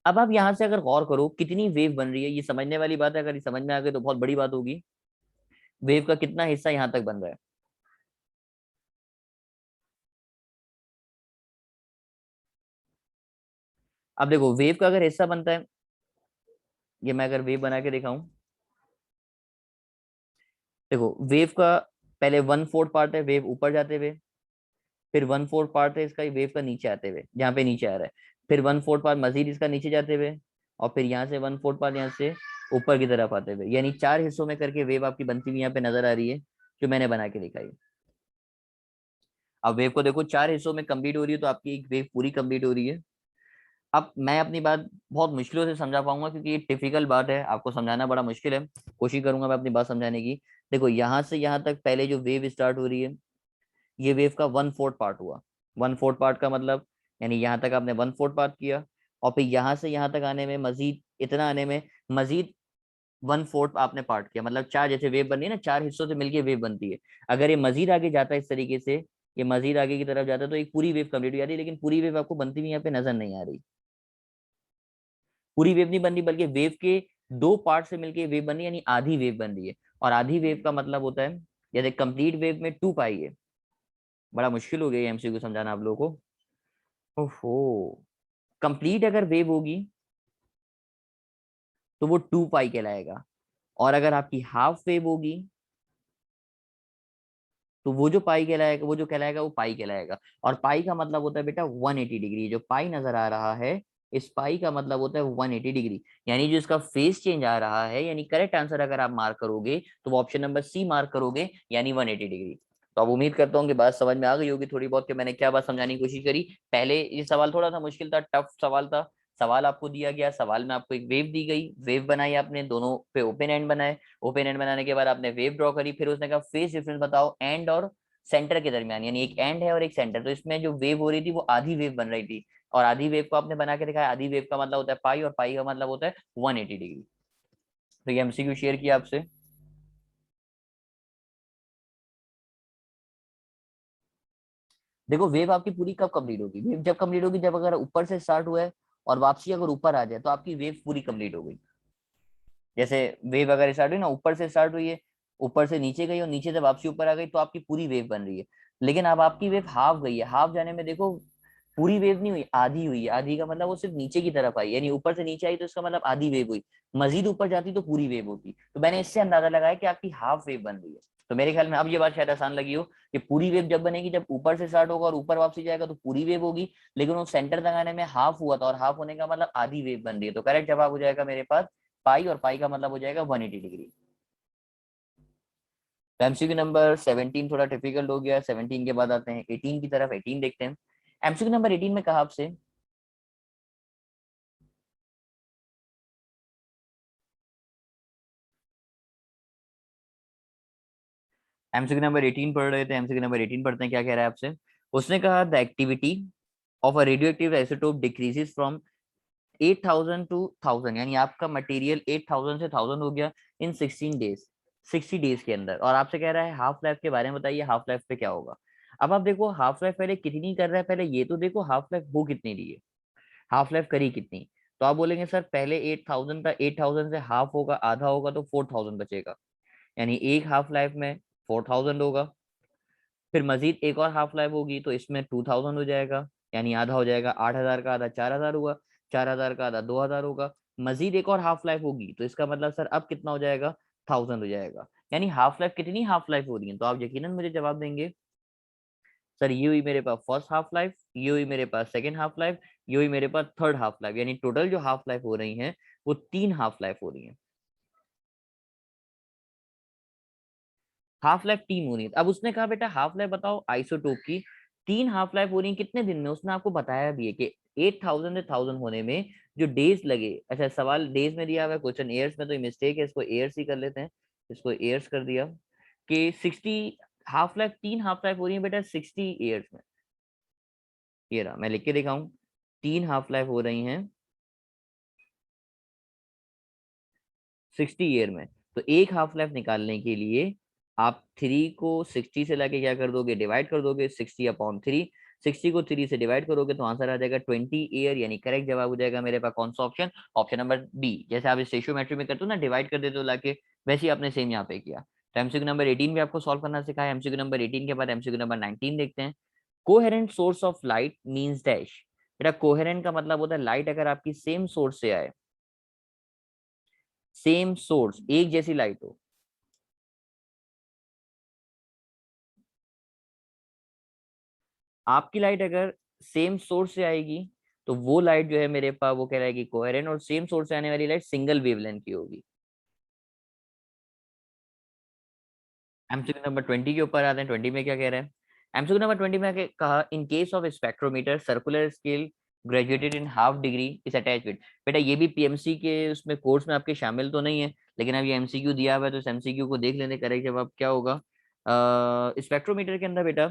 अब आप यहां से अगर गौर करो कितनी वेव बन रही है, ये समझने वाली बात है, अगर ये समझ में आ गई तो बहुत बड़ी बात होगी। वेव का कितना हिस्सा यहां तक बन रहा है। अब देखो, वेव का अगर हिस्सा बनता है, ये मैं अगर वेव बना के दिखाऊं, देखो वेव का पहले 1/4 पार्ट है वेव ऊपर जाते हुए, फिर 1/4 पार्ट है इसका वेव का नीचे आते हुए, जहाँ पे नीचे आ रहा है, फिर 1/4 पार्ट मजीद इसका नीचे जाते हुए, और फिर यहाँ से 1/4 पार्ट यहाँ से ऊपर की तरफ आते हुए, यानी 4 हिस्सों में करके वेव आपकी बनती हुई यहाँ पे नजर आ रही है, जो मैंने बना के दिखाई। अब वेव को देखो 4 हिस्सों में कंप्लीट हो रही है, तो आपकी एक वेव पूरी कंप्लीट हो रही है। अब मैं अपनी बात बहुत मुश्किलों से समझा पाऊंगा क्योंकि ये टिपिकल बात है, आपको समझाना बड़ा मुश्किल है। कोशिश करूंगा मैं अपनी बात समझाने की। देखो, यहाँ से यहाँ तक पहले जो वेव स्टार्ट हो रही है, ये वेव का 1/4 पार्ट हुआ। 1/4 पार्ट का मतलब, यानी यहाँ तक आपने 1/4 पार्ट किया, और फिर यहाँ से यहाँ तक आने में मजीद, इतना आने में मजीद 1/4 आपने पार्ट किया। मतलब 4 जैसे वेव बनी है ना, 4 हिस्सों से मिलकर वेव बनती है। अगर ये मजीद आगे जाता है इस तरीके से, ये मजीद आगे की तरफ जाता है तो एक पूरी वेव कंप्लीट हो जाती है, लेकिन पूरी वेव आपको बनती हुई यहाँ पे नजर नहीं आ रही। पूरी वेव नहीं बन रही, बल्कि वेव के 2 पार्ट से मिलकर वेव बन रही है, यानी आधी वेव बन रही है। और आधी वेव का मतलब होता है, जैसे कंप्लीट वेव में 2 पाई है। बड़ा मुश्किल हो गया एमसीक्यू समझाना आप लोगों को। ओहो, कंप्लीट अगर वेव होगी तो वो 2 पाई कहलाएगा, और अगर आपकी हाफ वेव होगी तो वो जो पाई कहलाएगा, वो जो कहलाएगा वो पाई कहलाएगा। और पाई का मतलब होता है बेटा 180 डिग्री। जो पाई नजर आ रहा है, इस पाई का मतलब होता है 180 डिग्री। यानी जो इसका फेस चेंज आ रहा है, यानी करेक्ट आंसर अगर आप मार्क करोगे तो वो ऑप्शन नंबर सी मार्क करोगे, यानी 180 डिग्री। तो अब उम्मीद करता हूँ कि बात समझ में आ गई होगी थोड़ी बहुत, कि मैंने क्या बात समझाने की कोशिश करी। पहले ये सवाल थोड़ा सा मुश्किल था, टफ सवाल था। सवाल आपको दिया गया, सवाल में आपको एक वेव दी गई, वेव बनाई आपने, दोनों पे ओपन एंड बनाए। ओपन एंड बनाने के बाद आपने वेव ड्रॉ करी, फिर उसने कहा फेस डिफरेंस बताओ एंड और सेंटर के दरमियान, यानी एक एंड है और एक सेंटर, तो इसमें जो वेव हो रही थी वो आधी वेव बन रही थी, और आधी वेव को आपने बना के दिखाया, आधी वेव का मतलब होता है पाई, और पाई का मतलब होता है 180 डिग्री। तो ये एमसीक्यू शेयर किया आपसे। देखो वेव आपकी पूरी कब कंप्लीट होगी, वेव जब कंप्लीट होगी जब अगर ऊपर से स्टार्ट हुआ है और वापसी अगर ऊपर आ जाए तो आपकी वेव पूरी कंप्लीट हो गई। जैसे वेव अगर स्टार्ट हुई ना, ऊपर से स्टार्ट हुई है, ऊपर से नीचे गई और नीचे से वापसी ऊपर आ गई, तो आपकी पूरी वेव बन रही है। लेकिन अब आपकी वेव हाफ गई है, हाफ जाने में देखो पूरी वेव नहीं हुई, आधी हुई है, आधी का मतलब वो सिर्फ नीचे की तरफ आई, यानी ऊपर से नीचे आई तो इसका मतलब आधी वेव हुई, मजीद ऊपर जाती तो पूरी वेव होती। तो मैंने इससे अंदाजा लगाया कि आपकी हाफ वेव बन रही है। तो मेरे ख्याल में अब ये बात शायद आसान लगी हो कि पूरी वेव जब बनेगी जब ऊपर से स्टार्ट होगा और ऊपर वापसी जाएगा तो पूरी वेव होगी, लेकिन वो सेंटर तक आने में हाफ हुआ था, और हाफ होने का मतलब आधी वेव बन रही है। तो करेक्ट जवाब हो जाएगा मेरे पास पाई, और पाई का मतलब हो जाएगा 180 डिग्री। तो एमसीक्यू नंबर 17 थोड़ा डिफिकल्ट हो गया, 17 के बाद आते हैं 18 की तरफ, 18 देखते हैं। एमसीक्यू नंबर 18 में कहा आपसे, एमसीक्यू नंबर 18 पढ़ रहे थे, एमसीक्यू नंबर 18 पढ़ते हैं, क्या कह रहा है आपसे। उसने कहा the activity of a radioactive isotope decreases from 8000 to 1000, यानी आपका मटेरियल 8000 से 1000 हो गया इन 16 डेज, 60 डेज के अंदर, और आपसे कह रहा है हाफ लाइफ के बारे में बताइए, हाफ लाइफ पे क्या होगा। अब आप देखो हाफ लाइफ पहले कितनी कर रहा है, पहले ये तो देखो हाफ लाइफ हो कितनी रही है, हाफ लाइफ करी कितनी। तो आप बोलेंगे सर पहले 8000 था, 8000 से हाफ होगा, आधा होगा तो 4000 बचेगा, यानी एक हाफ लाइफ में 4000 होगा, फिर मजीद एक और हाफ लाइफ होगी तो इसमें 2000 हो जाएगा, यानी आधा हो जाएगा, 8000 का आधा 4000 हुआ, 4000 का आधा 2000 होगा, मजीद एक और हाफ लाइफ होगी तो इसका मतलब सर अब कितना हो जाएगा, 1000 हो जाएगा। यानी हाफ लाइफ कितनी हाफ लाइफ हो रही है, तो आप यकीनन मुझे जवाब देंगे सर ये हुई मेरे पास फर्स्ट हाफ लाइफ, ये हुई मेरे पास सेकेंड हाफ लाइफ, ये हुई मेरे पास थर्ड हाफ लाइफ, यानी टोटल जो हाफ लाइफ हो रही है वो 3 हाफ लाइफ हो रही है। हाफ लाइफ 3 हो रही है। अब उसने कहा बेटा हाफ लाइफ बताओ आइसोटोप की, 3 हाफ लाइफ हो रही है कितने दिन में, उसने आपको बताया भी है कि 8000 से 1000 होने में जो डेज लगे, अच्छा सवाल डेज में दिया हुआ है, क्वेश्चन ईयर्स में, तो मिस्टेक है, इसको ईयर्स ही कर लेते हैं, इसको ईयर्स कर दिया कि 60 हाफ लाइफ, 3 हाफ लाइफ हो रही है बेटा 60 ईयर्स में। ये रहा मैं लिख के दिखाऊं, 3 हाफ लाइफ हो रही हैं 60 ईयर में। तो एक हाफ लाइफ निकालने के लिए आप 3 को 60 से लाके क्या कर दोगे, डिवाइड कर दोगे, 60/3, 60 को 3 से डिवाइड करोगे तो आंसर आ जाएगा 20 ईयर, यानी करेक्ट जवाब हो जाएगा मेरे पास कौन सा ऑप्शन, ऑप्शन नंबर बी। जैसे आप इस रेशियोमेट्री में करते हो ना, डिवाइड कर देते हो लाके, वैसे ही आपने सेम यहाँ पे किया। तो एमसीक्यू नंबर 18 भी आपको सॉल्व करना सिखाया। एमसीक्यू नंबर 18 के बाद एमसीक्यू नंबर 19 देखते हैं। Coherent source of light means dash. बेटा कोहेरेंट का मतलब होता है लाइट अगर आपकी सेम सोर्स से आए, सेम सोर्स एक जैसी लाइट हो, आपकी लाइट अगर सेम सोर्स से आएगी तो वो लाइट जो है मेरे पास वो कहलाएगी कोहेरेंट, और सेम सोर्स से आने वाली लाइट सिंगल वेवलेंथ की होगी। एमसीक्यू नंबर 20 के ऊपर आते हैं, 20 में क्या कह रहे हैं। एमसीक्यू नंबर 20 में कहा in case of spectrometer circular scale graduated in half degree is attach with. बेटा ये भी पीएमसी के उसमें कोर्स में आपके शामिल तो नहीं है, लेकिन अब ये एमसीक्यू दिया हुआ है तो इस एमसीक्यू को देख लेने, करेक्ट जवाब क्या होगा। स्पेक्ट्रोमीटर के अंदर बेटा,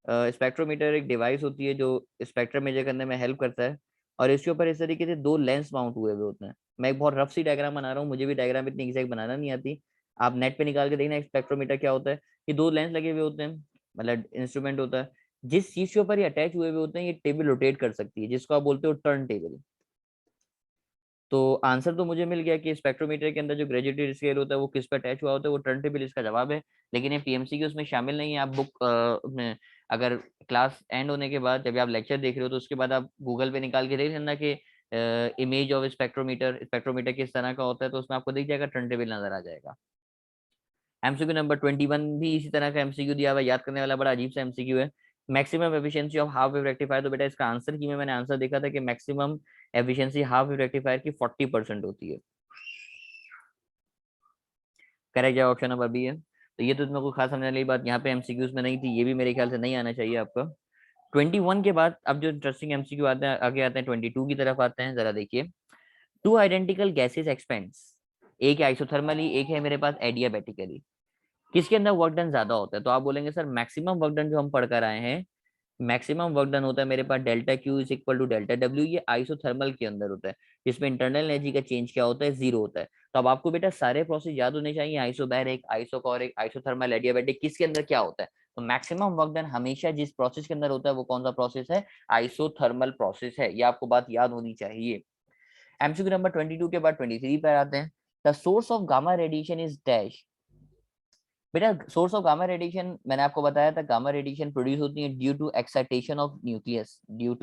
स्पेक्ट्रोमीटर एक डिवाइस होती है जो स्पेक्ट्रम मेजर करने में हेल्प करता है, और इसके ऊपर इस तरीके से 2 लेंस माउंट हुए हुए होते हैं। मैं एक बहुत रफ सी डायग्राम बना रहा हूँ, मुझे भी डायग्राम इतनी एग्जैक्ट बनाना नहीं आती, आप नेट पे निकाल के देखना स्पेक्ट्रोमीटर क्या होता है। ये 2 लेंस लगे हुए होते हैं, मतलब इंस्ट्रूमेंट होता है, जिस चीज के ऊपर ये अटैच हुए हुए होते हैं ये टेबल रोटेट कर सकती है, जिसको आप बोलते हो टर्न टेबल। तो आंसर तो मुझे मिल गया कि स्पेक्ट्रोमीटर के अंदर जो ग्रेजुएटेड स्केल होता है वो किस पर अटैच हुआ होता है, वो टर्न टेबल इसका जवाब है। लेकिन ये पीएमसी के उसमें शामिल नहीं है। आप बुक में अगर क्लास एंड होने के बाद जब आप लेक्चर देख रहे हो तो उसके बाद आप गूगल पे निकाल के देख लेना कि इमेज ऑफ स्पेक्ट्रोमीटर, स्पेक्ट्रोमीटर किस तरह का होता है, तो उसमें आपको दिख जाएगा, टर्न टेबल नजर आ जाएगा। एमसीक्यू नंबर 21 भी इसी तरह का एमसीक्यू दिया हुआ है, याद करने वाला बड़ा अजीब सा एमसीक्यू है। Maximum efficiency of half wave rectifier, तो बेटा इसका आंसर की मैंने आंसर देखा था कि maximum efficiency half wave rectifier की 40% होती है। करेक्ट जवाब ऑप्शन नंबर बी है। तो ये तो तुम्हें कोई खास समझने वाली बात यहाँ पे एमसीक्यूज में नहीं थी, ये भी मेरे ख्याल से नहीं आना चाहिए आपका। 21 के बाद अब जो इंटरेस्टिंग एमसीक्यू आते हैं, आगे आते हैं 22 की तरफ आते हैं, जरा देखिए। टू आइडेंटिकल गैसेस एक्सपेंड्स, एक है आइसोथर्मली, एक है मेरे पास एडियाबेटिकली। किसके अंदर वर्क डन ज्यादा होता है? तो आप बोलेंगे सर मैक्सिमम वर्क डन जो हम पढ़ कर आए हैं, मैक्सिमम वर्क डन होता है मेरे पास delta Q is equal to delta W, ये आइसोथर्मल के अंदर होता है, जिसमें इंटरनल एनर्जी का चेंज क्या होता है, जीरो होता है। तो अब आपको बेटा सारे प्रोसेस याद होने चाहिए, आइसोबैरिक, आइसोकोरिक, आइसोथर्मल, एडियाबैटिक, किसके अंदर क्या होता है। तो मैक्सिमम वर्क डन हमेशा जिस प्रोसेस के अंदर होता है वो कौन सा प्रोसेस है, आइसोथर्मल प्रोसेस है। ये आपको बात याद होनी चाहिए। एमसीक्यू नंबर 22 के बाद 23 पर आते हैं। The source of gamma radiation is dash. बेटा सोर्स ऑफ गामा रेडिएशन मैंने आपको बताया था, गामा रेडिएशन प्रोड्यूस होती है due to excitation of nucleus, due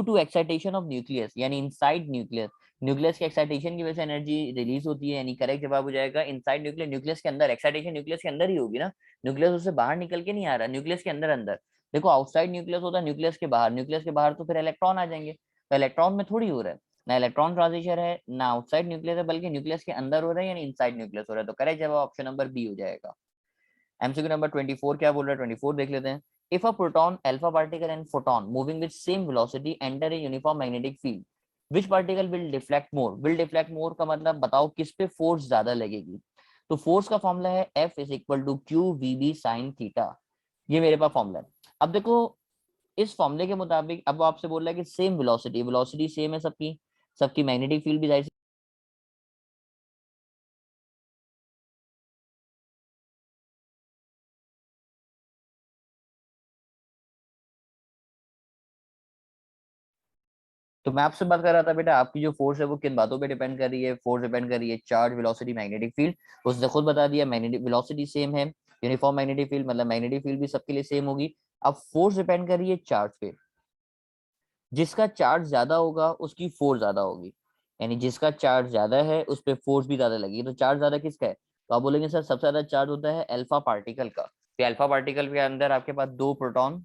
to excitation of nucleus, यानी इनसाइड न्यूक्लियस। न्यूक्लियस के एक्साइटेशन की वजह से एनर्जी रिलीज होती है, यानी करेक्ट जवाब हो जाएगा इनसाइड न्यूक्लियस। न्यूक्लियस के अंदर एक्साइटेशन न्यूक्लियस के अंदर ही होगी ना, न्यूक्लियस उससे बाहर निकल के नहीं आ रहा, न्यूक्लियस के अंदर अंदर। देखो आउटसाइड न्यूक्लियस होता है, न्यूक्लियस के बाहर, न्यूक्लियस के बाहर तो फिर इलेक्ट्रॉन आ जाएंगे, तो इलेक्ट्रॉन में थोड़ी हो रहा है ना, इलेक्ट्रॉन ट्रांजिशन है ना, आउटसाइड न्यूक्लियस है, बल्कि न्यूक्लियस के अंदर हो रहा है, यानी इनसाइड न्यूक्लियस हो रहा है। तो करेक्ट जवाब ऑप्शन नंबर बी हो जाएगा। एमसीक्यू नंबर 24 क्या बोल रहा है, 24 देख लेते हैं। If a proton, alpha particle and photon moving with same velocity enter a uniform magnetic field, which particle will deflect more. Will deflect more का मतलब बताओ किस पे फोर्स ज्यादा लगेगी। तो फोर्स का फॉर्मूला है F is equal to Q V B sine theta, ये मेरे पास फॉर्मूला है। अब देखो इस फॉर्मूले के मुताबिक अब वो आपसे बोल रहा है कि सेम वेलोसिटी, वेलोसिटी सेम है सबकी, सबकी मैग्नेटिक फील्ड भी जाहिर तो मैं आपसे बात कर रहा था बेटा, आपकी जो फोर्स है वो किन बातों पे डिपेंड कर रही है, फोर्स डिपेंड कर रही है चार्ज, वेलोसिटी, मैग्नेटिक फील्ड। उसने खुद बता दिया मैग्नेटिक वेलोसिटी सेम है, यूनिफॉर्म मैग्नेटिक फील्ड मतलब मैग्नेटिक फील्ड भी सबके लिए सेम होगी। अब फोर्स डिपेंड कर रही है चार्ज पे, जिसका चार्ज ज्यादा होगा उसकी फोर्स ज्यादा होगी, यानी जिसका चार्ज ज्यादा है उस पर फोर्स भी ज्यादा लगेगी। तो चार्ज ज्यादा किसका है? तो आप बोलेंगे सर सबसे ज्यादा चार्ज होता है अल्फा पार्टिकल का। तो अल्फा पार्टिकल के अंदर आपके पास दो प्रोटॉन,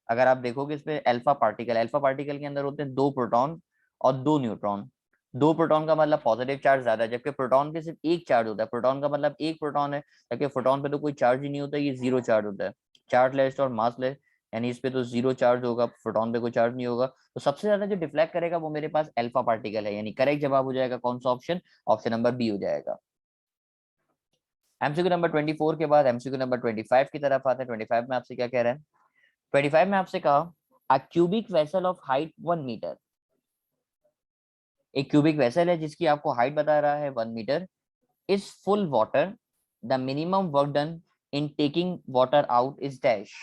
अगर आप देखोगे इस पे अल्फा पार्टिकल, अल्फा पार्टिकल के अंदर होते हैं दो प्रोटॉन और दो न्यूट्रॉन। दो प्रोटॉन का मतलब पॉजिटिव चार्ज ज्यादा है, जबकि प्रोटॉन पे सिर्फ एक चार्ज होता है, प्रोटॉन का मतलब एक प्रोटॉन है, जबकि प्रोटॉन पे तो कोई चार्ज ही नहीं होता, ये जीरो चार्ज होता है, चार्ज लेस और मास लेस, यानी इस पे तो जीरो चार्ज होगा, प्रोटॉन पे कोई चार्ज नहीं होगा। तो सबसे ज्यादा जो डिफ्लेक्ट करेगा वो मेरे पास अल्फा पार्टिकल है, यानी करेक्ट जवाब हो जाएगा कौन सा ऑप्शन, ऑप्शन नंबर बी हो जाएगा। एमसीक्यू नंबर 24 के बाद एमसीक्यू नंबर 25 की तरफ आते हैं। 25 में आपसे क्या कह रहा है? 25 में आपसे कहा a cubic vessel of height 1 metre, एक क्यूबिक वेसल है जिसकी आपको हाइट बता रहा है 1 metre, is full water, the minimum work done in taking water out is dash.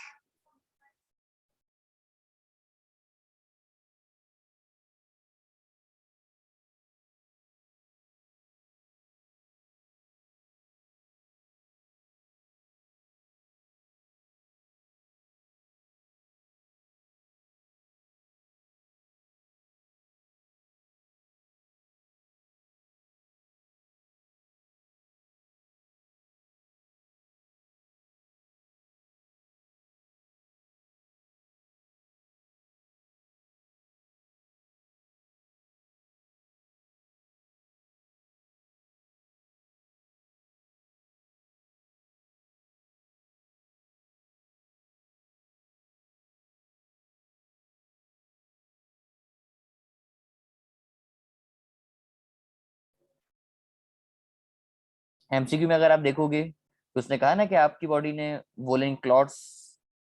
MCQ में अगर आप देखोगे तो उसने कहा ना कि आपकी बॉडी ने वोलन क्लॉथ्स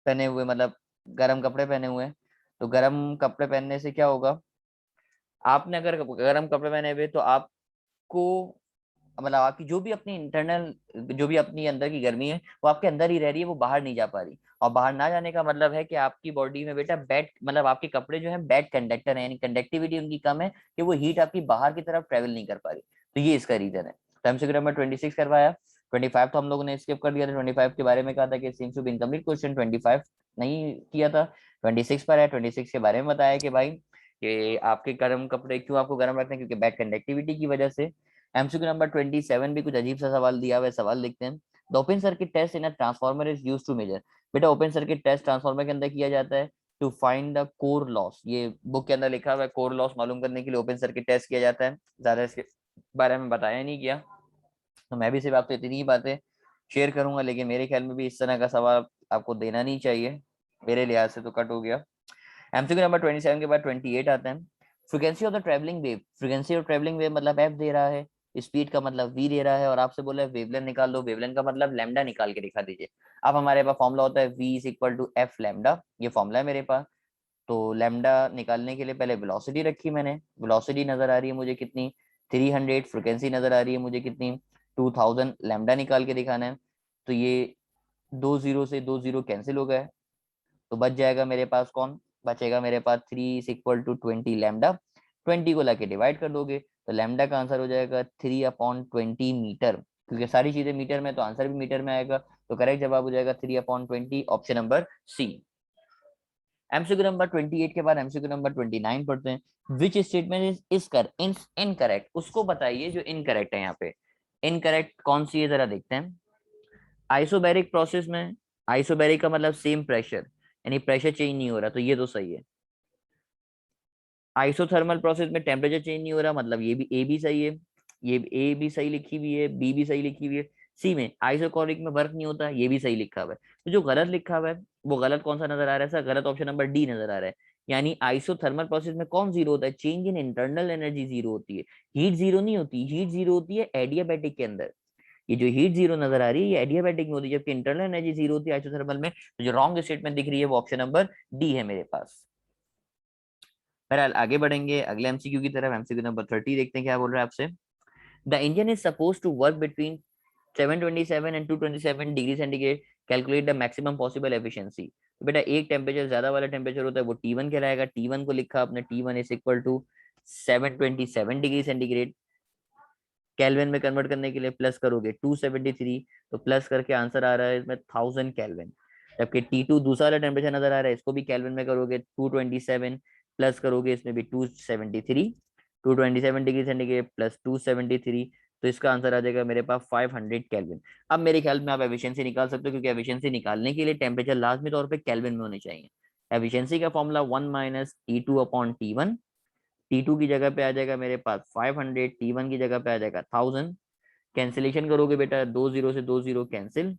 पहने हुए, मतलब गर्म कपड़े पहने हुए हैं। तो गर्म कपड़े पहनने से क्या होगा, आपने अगर गर्म कपड़े पहने हुए तो आपको, मतलब आपकी जो भी अपनी इंटरनल, जो भी अपनी अंदर की गर्मी है वो आपके अंदर ही रह रही है, वो बाहर नहीं जा पा रही। और बाहर ना जाने का मतलब है कि आपकी बॉडी में बेटा बैड, मतलब आपके कपड़े जो है बैड कंडक्टर है, यानी कंडक्टिविटी उनकी कम है कि वो हीट आपकी बाहर की तरफ ट्रेवल नहीं कर पा रही। तो ये इसका रीजन है। तो एमसीक्यू नंबर 26 करवाया, 25 तो हम लोगों ने स्किप कर दिया था, 25 के बारे में कहा था कि seems to be incomplete question, 25 नहीं किया था। 26 पर है, 26 के बारे में बताया कि भाई कि आपके गर्म कपड़े क्यों आपको गर्म रखते हैं, क्योंकि बैड कंडक्टिविटी की वजह से। एमसीक्यू नंबर 27 भी कुछ अजीब सा सवाल दिया हुआ है, सवाल लिखते हैं। The open circuit test in a transformer is used to measure. बेटा ओपन सर्किट टेस्ट ट्रांसफार्मर के अंदर किया जाता है to find the core loss, ये बुक के अंदर लिखा हुआ है, कोर लॉस मालूम करने के लिए ओपन सर्किट टेस्ट किया जाता है। ज्यादा इसके बारे में बताया नहीं किया, तो मैं भी सिर्फ आपसे इतनी ही बातें शेयर करूंगा, लेकिन मेरे ख्याल में भी इस तरह का सवाल आपको देना नहीं चाहिए, मेरे लिहाज से तो कट हो गया। एमसीक्यू नंबर 27 के बाद 28 आते हैं। Frequency of the travelling wave, frequency of travelling wave मतलब एफ दे रहा है, स्पीड का मतलब वी दे रहा है, और आपसे बोला है वेवलेंथ निकाल दो, वेवलेंथ का मतलब लैम्डा निकाल के दिखा दीजिए। अब हमारे पास फॉर्मूला होता है v is equal to F lambda, ये फॉर्मूला है मेरे पास। तो लैम्डा निकालने के लिए पहले वेलोसिटी रखी मैंने, वेलोसिटी नजर आ रही है मुझे कितनी 300, फ्रीक्वेंसी नजर आ रही है मुझे कितनी 2000, लैम्डा निकाल के दिखाना है। तो ये 20 से 20 कैंसिल हो गए, तो बच जाएगा मेरे पास कौन, बचेगा मेरे पास 3 इज इक्वल टू 20 लैम्डा, 20 को लाके डिवाइड कर दोगे तो लैम्डा का आंसर हो जाएगा 3/20 मीटर, क्योंकि सारी चीजें मीटर में तो आंसर भी मीटर में आएगा। तो करेक्ट जवाब हो जाएगा 3/20, option number C. MCQ number 28 के बाद एमसीक्यू नंबर 29 पढ़ते हैं। विच स्टेटमेंट इज इनकरेक्ट, उसको बताइए जो इनकरेक्ट है यहाँ पे। इनकरेक्ट कौन सी है जरा देखते हैं। आइसोबैरिक प्रोसेस में, आइसोबैरिक का मतलब सेम प्रेशर, यानी प्रेशर चेंज नहीं हो रहा, तो ये तो सही है। आइसोथर्मल प्रोसेस में टेम्परेचर चेंज नहीं हो रहा, मतलब ये भी ए भी सही है, ये ए भी सही लिखी हुई है, बी भी सही लिखी हुई है। सी में आइसोकोरिक में बर्फ नहीं होता, ये भी सही लिखा हुआ है। तो जो गलत लिखा हुआ है वो गलत कौन सा नजर आ रहा है सर, गलत ऑप्शन नंबर डी नजर आ रहा है। यानी आइसोथर्मल प्रोसेस में कौन जीरो होता है, change in internal energy zero होती है, हीट जीरो नहीं होती, हीट जीरो होती है एडियाबैटिक के अंदर। ये जो हीट जीरो नजर आ रही है ये एडियाबैटिक में होती है, जबकि इंटरनल एनर्जी जीरो होती है आइसोथर्मल में। तो जो रॉन्ग स्टेटमेंट दिख रही है वो ऑप्शन नंबर डी है मेरे पास। बहरहाल आगे बढ़ेंगे अगले एमसीक्यू की तरफ। एमसीक्यू नंबर 30 देखते हैं क्या बोल रहा है आपसे। The engine is suppose to work between 727 and 227 degree centigrade, calculate the maximum possible efficiency. तो बेटा एक टेम्परेचर ज्यादा वाला टेम्परेचर होता है वो T1 कहलाएगा, T1 को लिखा आपने, T1 is equal to 727 degree centigrade, kelvin में कन्वर्ट करने के लिए प्लस करोगे 273, तो प्लस करके आंसर आ रहा है इसमें 1000 केल्विन। जबकि T2 दूसरा वाला टेम्परेचर नजर आ रहा है, इसको भी केल्विन में करोगे 227, प्लस करोगे इसमें भी 273, 227 डिग्री सेंटीग्रेड प्लस 273, तो इसका आंसर आ जाएगा मेरे पास 500 केल्विन। अब मेरे ख्याल में आप एफिशिएंसी निकाल सकते हो, क्योंकि एफिशिएंसी निकालने के लिए टेम्परेचर लाजमी तौर पर केल्विन में होने चाहिए। एफिशिएंसी का फॉर्मूला 1 - T2/T1, T2 की जगह पे आ जाएगा मेरे पास 500, T1 की जगह पे आ जाएगा 1000। कैंसिलेशन करोगे बेटा, 20 से 20 कैंसिल,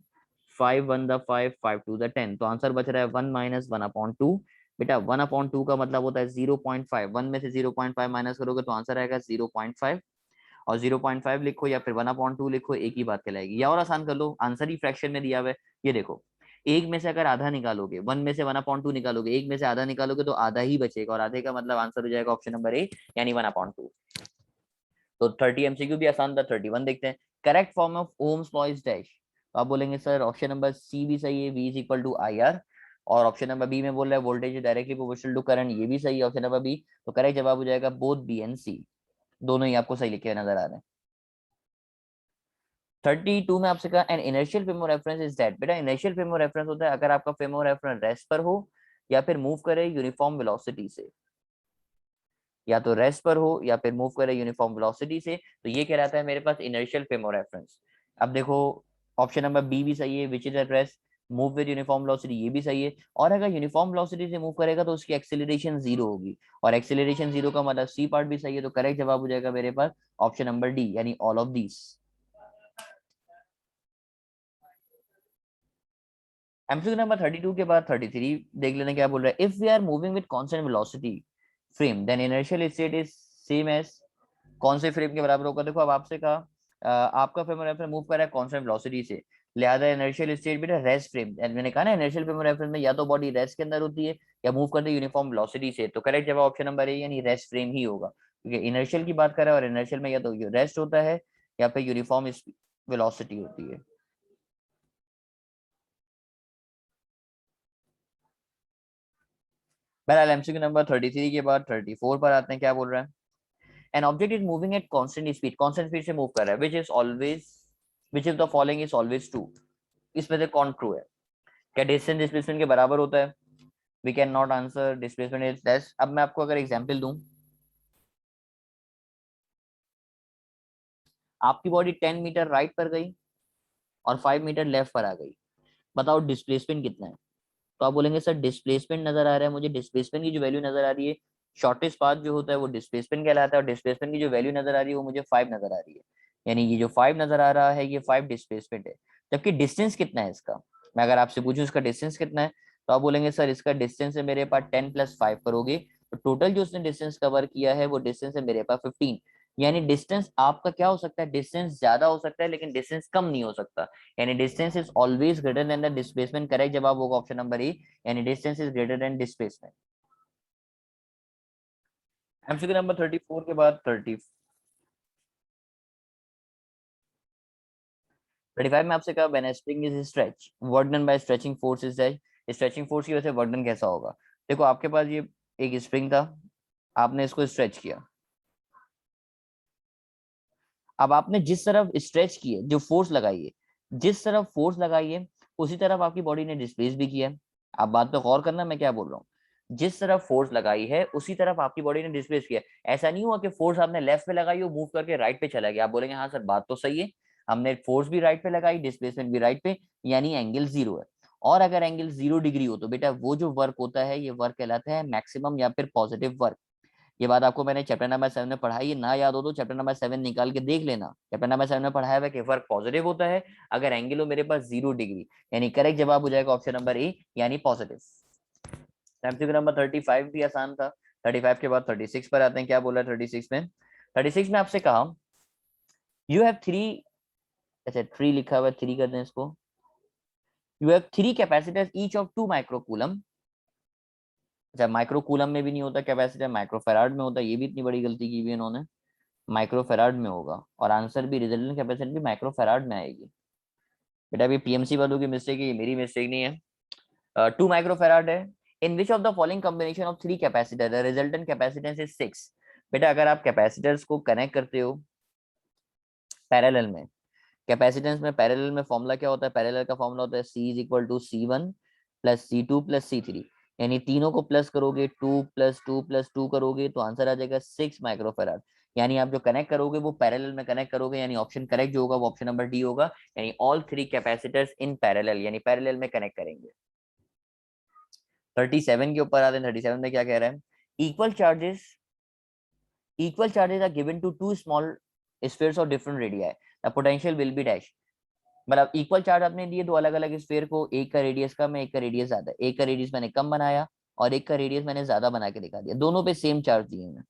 5 1 द 5, 5 2 द 10, तो आंसर बच रहा है 1 - 1/2। बेटा 1/2 का मतलब होता है 0.5, 1 में से 0.5 माइनस करोगे तो आंसर आएगा 0.5, और 0.5 लिखो या फिर 1/2 लिखो, एक ही बात कहलाएगी। या और आसान कर लो, आंसर ही फ्रैक्शन में दिया हुआ है। ये देखो, एक में से अगर आधा निकालोगे, 1 में से 1/2 निकालोगे, एक में से आधा निकालोगे तो आधा ही बचेगा, और आधे का मतलब आंसर हो जाएगा ऑप्शन नंबर ए, यानी 1/2। तो 30 एमसीक्यू भी आसान था। 31 देखते हैं। Correct form of Ohm's law is dash, तो आप बोलेंगे सर ऑप्शन नंबर सी भी सही है, V is equal to IR, और ऑप्शन नंबर बी में बोल रहा है voltage directly proportional to current, ये भी सही है ऑप्शन नंबर बी। तो करेक्ट जवाब हो जाएगा बोथ बी एंड सी, दोनों ही आपको सही लिखे हुए नजर आ रहे हैं। 32 में आपसे कहा N inertial frame of reference is that, बेटा इनर्शियल फ्रेम ऑफ रेफरेंस होता है अगर आपका फ्रेम ऑफ रेफरेंस रेस्ट पर हो या फिर मूव करे यूनिफॉर्म वेलोसिटी से, या तो रेस्ट पर हो या फिर मूव करे यूनिफॉर्म वेलोसिटी से, तो ये कहलाता है मेरे पास इनर्शियल फ्रेम ऑफ रेफरेंस। अब देखो ऑप्शन नंबर बी भी सही है, which is at rest, move with uniform velocity, ये भी सही है। और अगर यूनिफॉर्म वेलोसिटी से मूव करेगा तो उसकी एक्सेलरेशन जीरो होगी, और एक्सेलरेशन जीरो का मतलब सी पार्ट भी सही है। तो करेक्ट जवाब हो जाएगा मेरे पास ऑप्शन नंबर डी, यानी all of these. MCQ number 32 के बाद 33 देख लेना क्या बोल रहा है। If we are moving with constant velocity frame then inertial state is same as, कौन से फ्रेम के बराबर होगा। देखो अब आपसे कहा आपका फ्रेम ऑफ रेफरेंस मूव कर रहा है कांस्टेंट वेलोसिटी से, लिहाजा इनर्शियल स्टेट भी रेस्ट फ्रेम, मैंने कहा ना इनर्शियल फ्रेम ऑफ रेफरेंस में या तो बॉडी रेस्ट के अंदर होती है या मूव करती है यूनिफॉर्म वेलोसिटी से। तो करेक्ट जवाब ऑप्शन नंबर ए, यानी रेस्ट फ्रेम ही होगा, क्योंकि इनर्शियल की बात कर रहा है और इनर्शियल में या तो रेस्ट होता है या फिर यूनिफॉर्म वेलोसिटी होती है। बहरहाल एमसीक्यू नंबर 33 के बाद 34 पर आते हैं, क्या बोल रहा है। An object is moving at constant speed से मूव कर रहा है, which is the following is always true, इसमें से कौन ट्रू है। क्या डिस्टेंस डिस्प्लेसमेंट के बराबर होता है, we can not answer, displacement is less. अब मैं आपको अगर एग्जांपल दूं, आपकी बॉडी 10 मीटर राइट पर गई और 5 मीटर लेफ्ट पर आ गई, बताओ डिस्प्लेसमेंट कितना है। तो आप बोलेंगे सर डिस्प्लेसमेंट नजर आ रहा है मुझे, डिस्प्लेसमेंट की जो वैल्यू नजर आ रही है, शॉर्टेस्ट पाथ जो होता है वो डिस्प्लेसमेंट कहलाता है, और डिस्प्लेसमेंट की जो वैल्यू नजर आ रही है वो मुझे 5 नजर आ रही है, यानी ये जो 5 नजर आ रहा है ये 5 डिस्प्लेसमेंट है। जबकि डिस्टेंस कितना है इसका, मैं अगर आपसे पूछूं इसका डिस्टेंस कितना है, तो आप बोलेंगे सर इसका डिस्टेंस है मेरे पास 10 + 5 करोगे टोटल जो उसने डिस्टेंस कवर किया है वो डिस्टेंस है मेरे पास 15। यानी डिस्टेंस आपका क्या हो सकता है, डिस्टेंस ज्यादा हो सकता है लेकिन डिस्टेंस कम नहीं हो सकता। यानी distance is always greater than the displacement. Correct जवाब होगा ऑप्शन नंबर ए, यानी distance is greater than displacement. MCQ number 34 के बाद 35 में आपसे कहा when spring is stretch work done by stretching force is that. Stretching force की वजह से वर्क डन कैसा होगा। देखो आपके पास ये एक स्प्रिंग था, आपने इसको स्ट्रेच किया। अब आपने जिस तरफ स्ट्रेच किए, जो फोर्स लगाई है, जिस तरफ फोर्स लगाई है उसी तरफ आपकी बॉडी ने डिस्प्लेस भी किया है। आप बात पे गौर करना मैं क्या बोल रहा हूँ। जिस तरफ फोर्स लगाई है उसी तरफ आपकी बॉडी ने डिस्प्लेस किया है। ऐसा नहीं हुआ कि फोर्स आपने लेफ्ट पे लगाई हो मूव करके राइट पे चला गया। आप बोलेंगे हाँ सर बात तो सही है, हमने फोर्स भी राइट पे लगाई डिस्प्लेसमेंट भी राइट पे, यानी एंगल जीरो है। और अगर एंगल 0 डिग्री हो तो बेटा वो जो वर्क होता है ये वर्क कहलाता है मैक्सिमम या फिर पॉजिटिव वर्क। ये बात आपको मैंने चैप्टर नंबर 7 में पढ़ाई है, ना याद हो तो चैप्टर नंबर 7 निकाल के देख लेना। चैप्टर नंबर 7 में पढ़ाया हुआ कि वर्क पॉजिटिव होता है अगर एंगल हो मेरे पास 0 डिग्री। यानी करेक्ट जवाब हो जाएगा ऑप्शन नंबर ए, यानी पॉजिटिव। एमसीक्यू नंबर 35 भी आसान था। 35 के बाद 36 पर आते हैं, क्या बोला 36 में। 36 में आपसे कहा यू हैव थ्री, अच्छा थ्री लिखा हुआ है, थ्री कर दें इसको। You have three capacitors each of 2 microcoulomb. अच्छा माइक्रोकूलम में भी नहीं होता कैपेसिटर, माइक्रोफेराड में होता है, ये भी इतनी बड़ी गलती की हुई है इन्होंने। माइक्रोफेराड में होगा और आंसर भी रिजल्टेंट कैपेसिटी भी माइक्रोफेराड में आएगी। बेटा अभी पीएमसी वालों की मिस्टेक है, ये मेरी मिस्टेक नहीं है। 2 माइक्रोफेराड है। In which of the following combination of three capacitor the resultant capacitance is 6। बेटा अगर आप कैपेसिटर्स को कनेक्ट करते हो पैरेलल में, कैपेसिटेंस में पैरेलल में फॉर्मूला क्या होता है, पैरेलल का फॉर्मूला होता है C is equal to C1 plus C2 plus C3। यानी तीनों को प्लस करोगे, 2 प्लस 2 प्लस 2 करोगे तो आंसर आ जाएगा 6 माइक्रोफेराड। यानी आप जो कनेक्ट करोगे वो पैरेलल में कनेक्ट करोगे, यानी ऑप्शन करेक्ट जो होगा वो ऑप्शन नंबर डी होगा। यानी all three capacitors in parallel, यानी पैरेलल में कनेक्ट करेंगे। 37 के ऊपर आते हैं। 37 में क्या कह रहा है, equal charges, equal charges are given to two small spheres of different radii, the potential will be dash। मतलब इक्वल चार्ज आपने दिए दो अलग अलग स्फीयर को, एक का रेडियस कम है एक का रेडियस ज्यादा है, एक का रेडियस मैंने कम बनाया और एक का रेडियस मैंने ज्यादा बना के दिखा दिया, दोनों पे सेम चार्ज दिए हैं।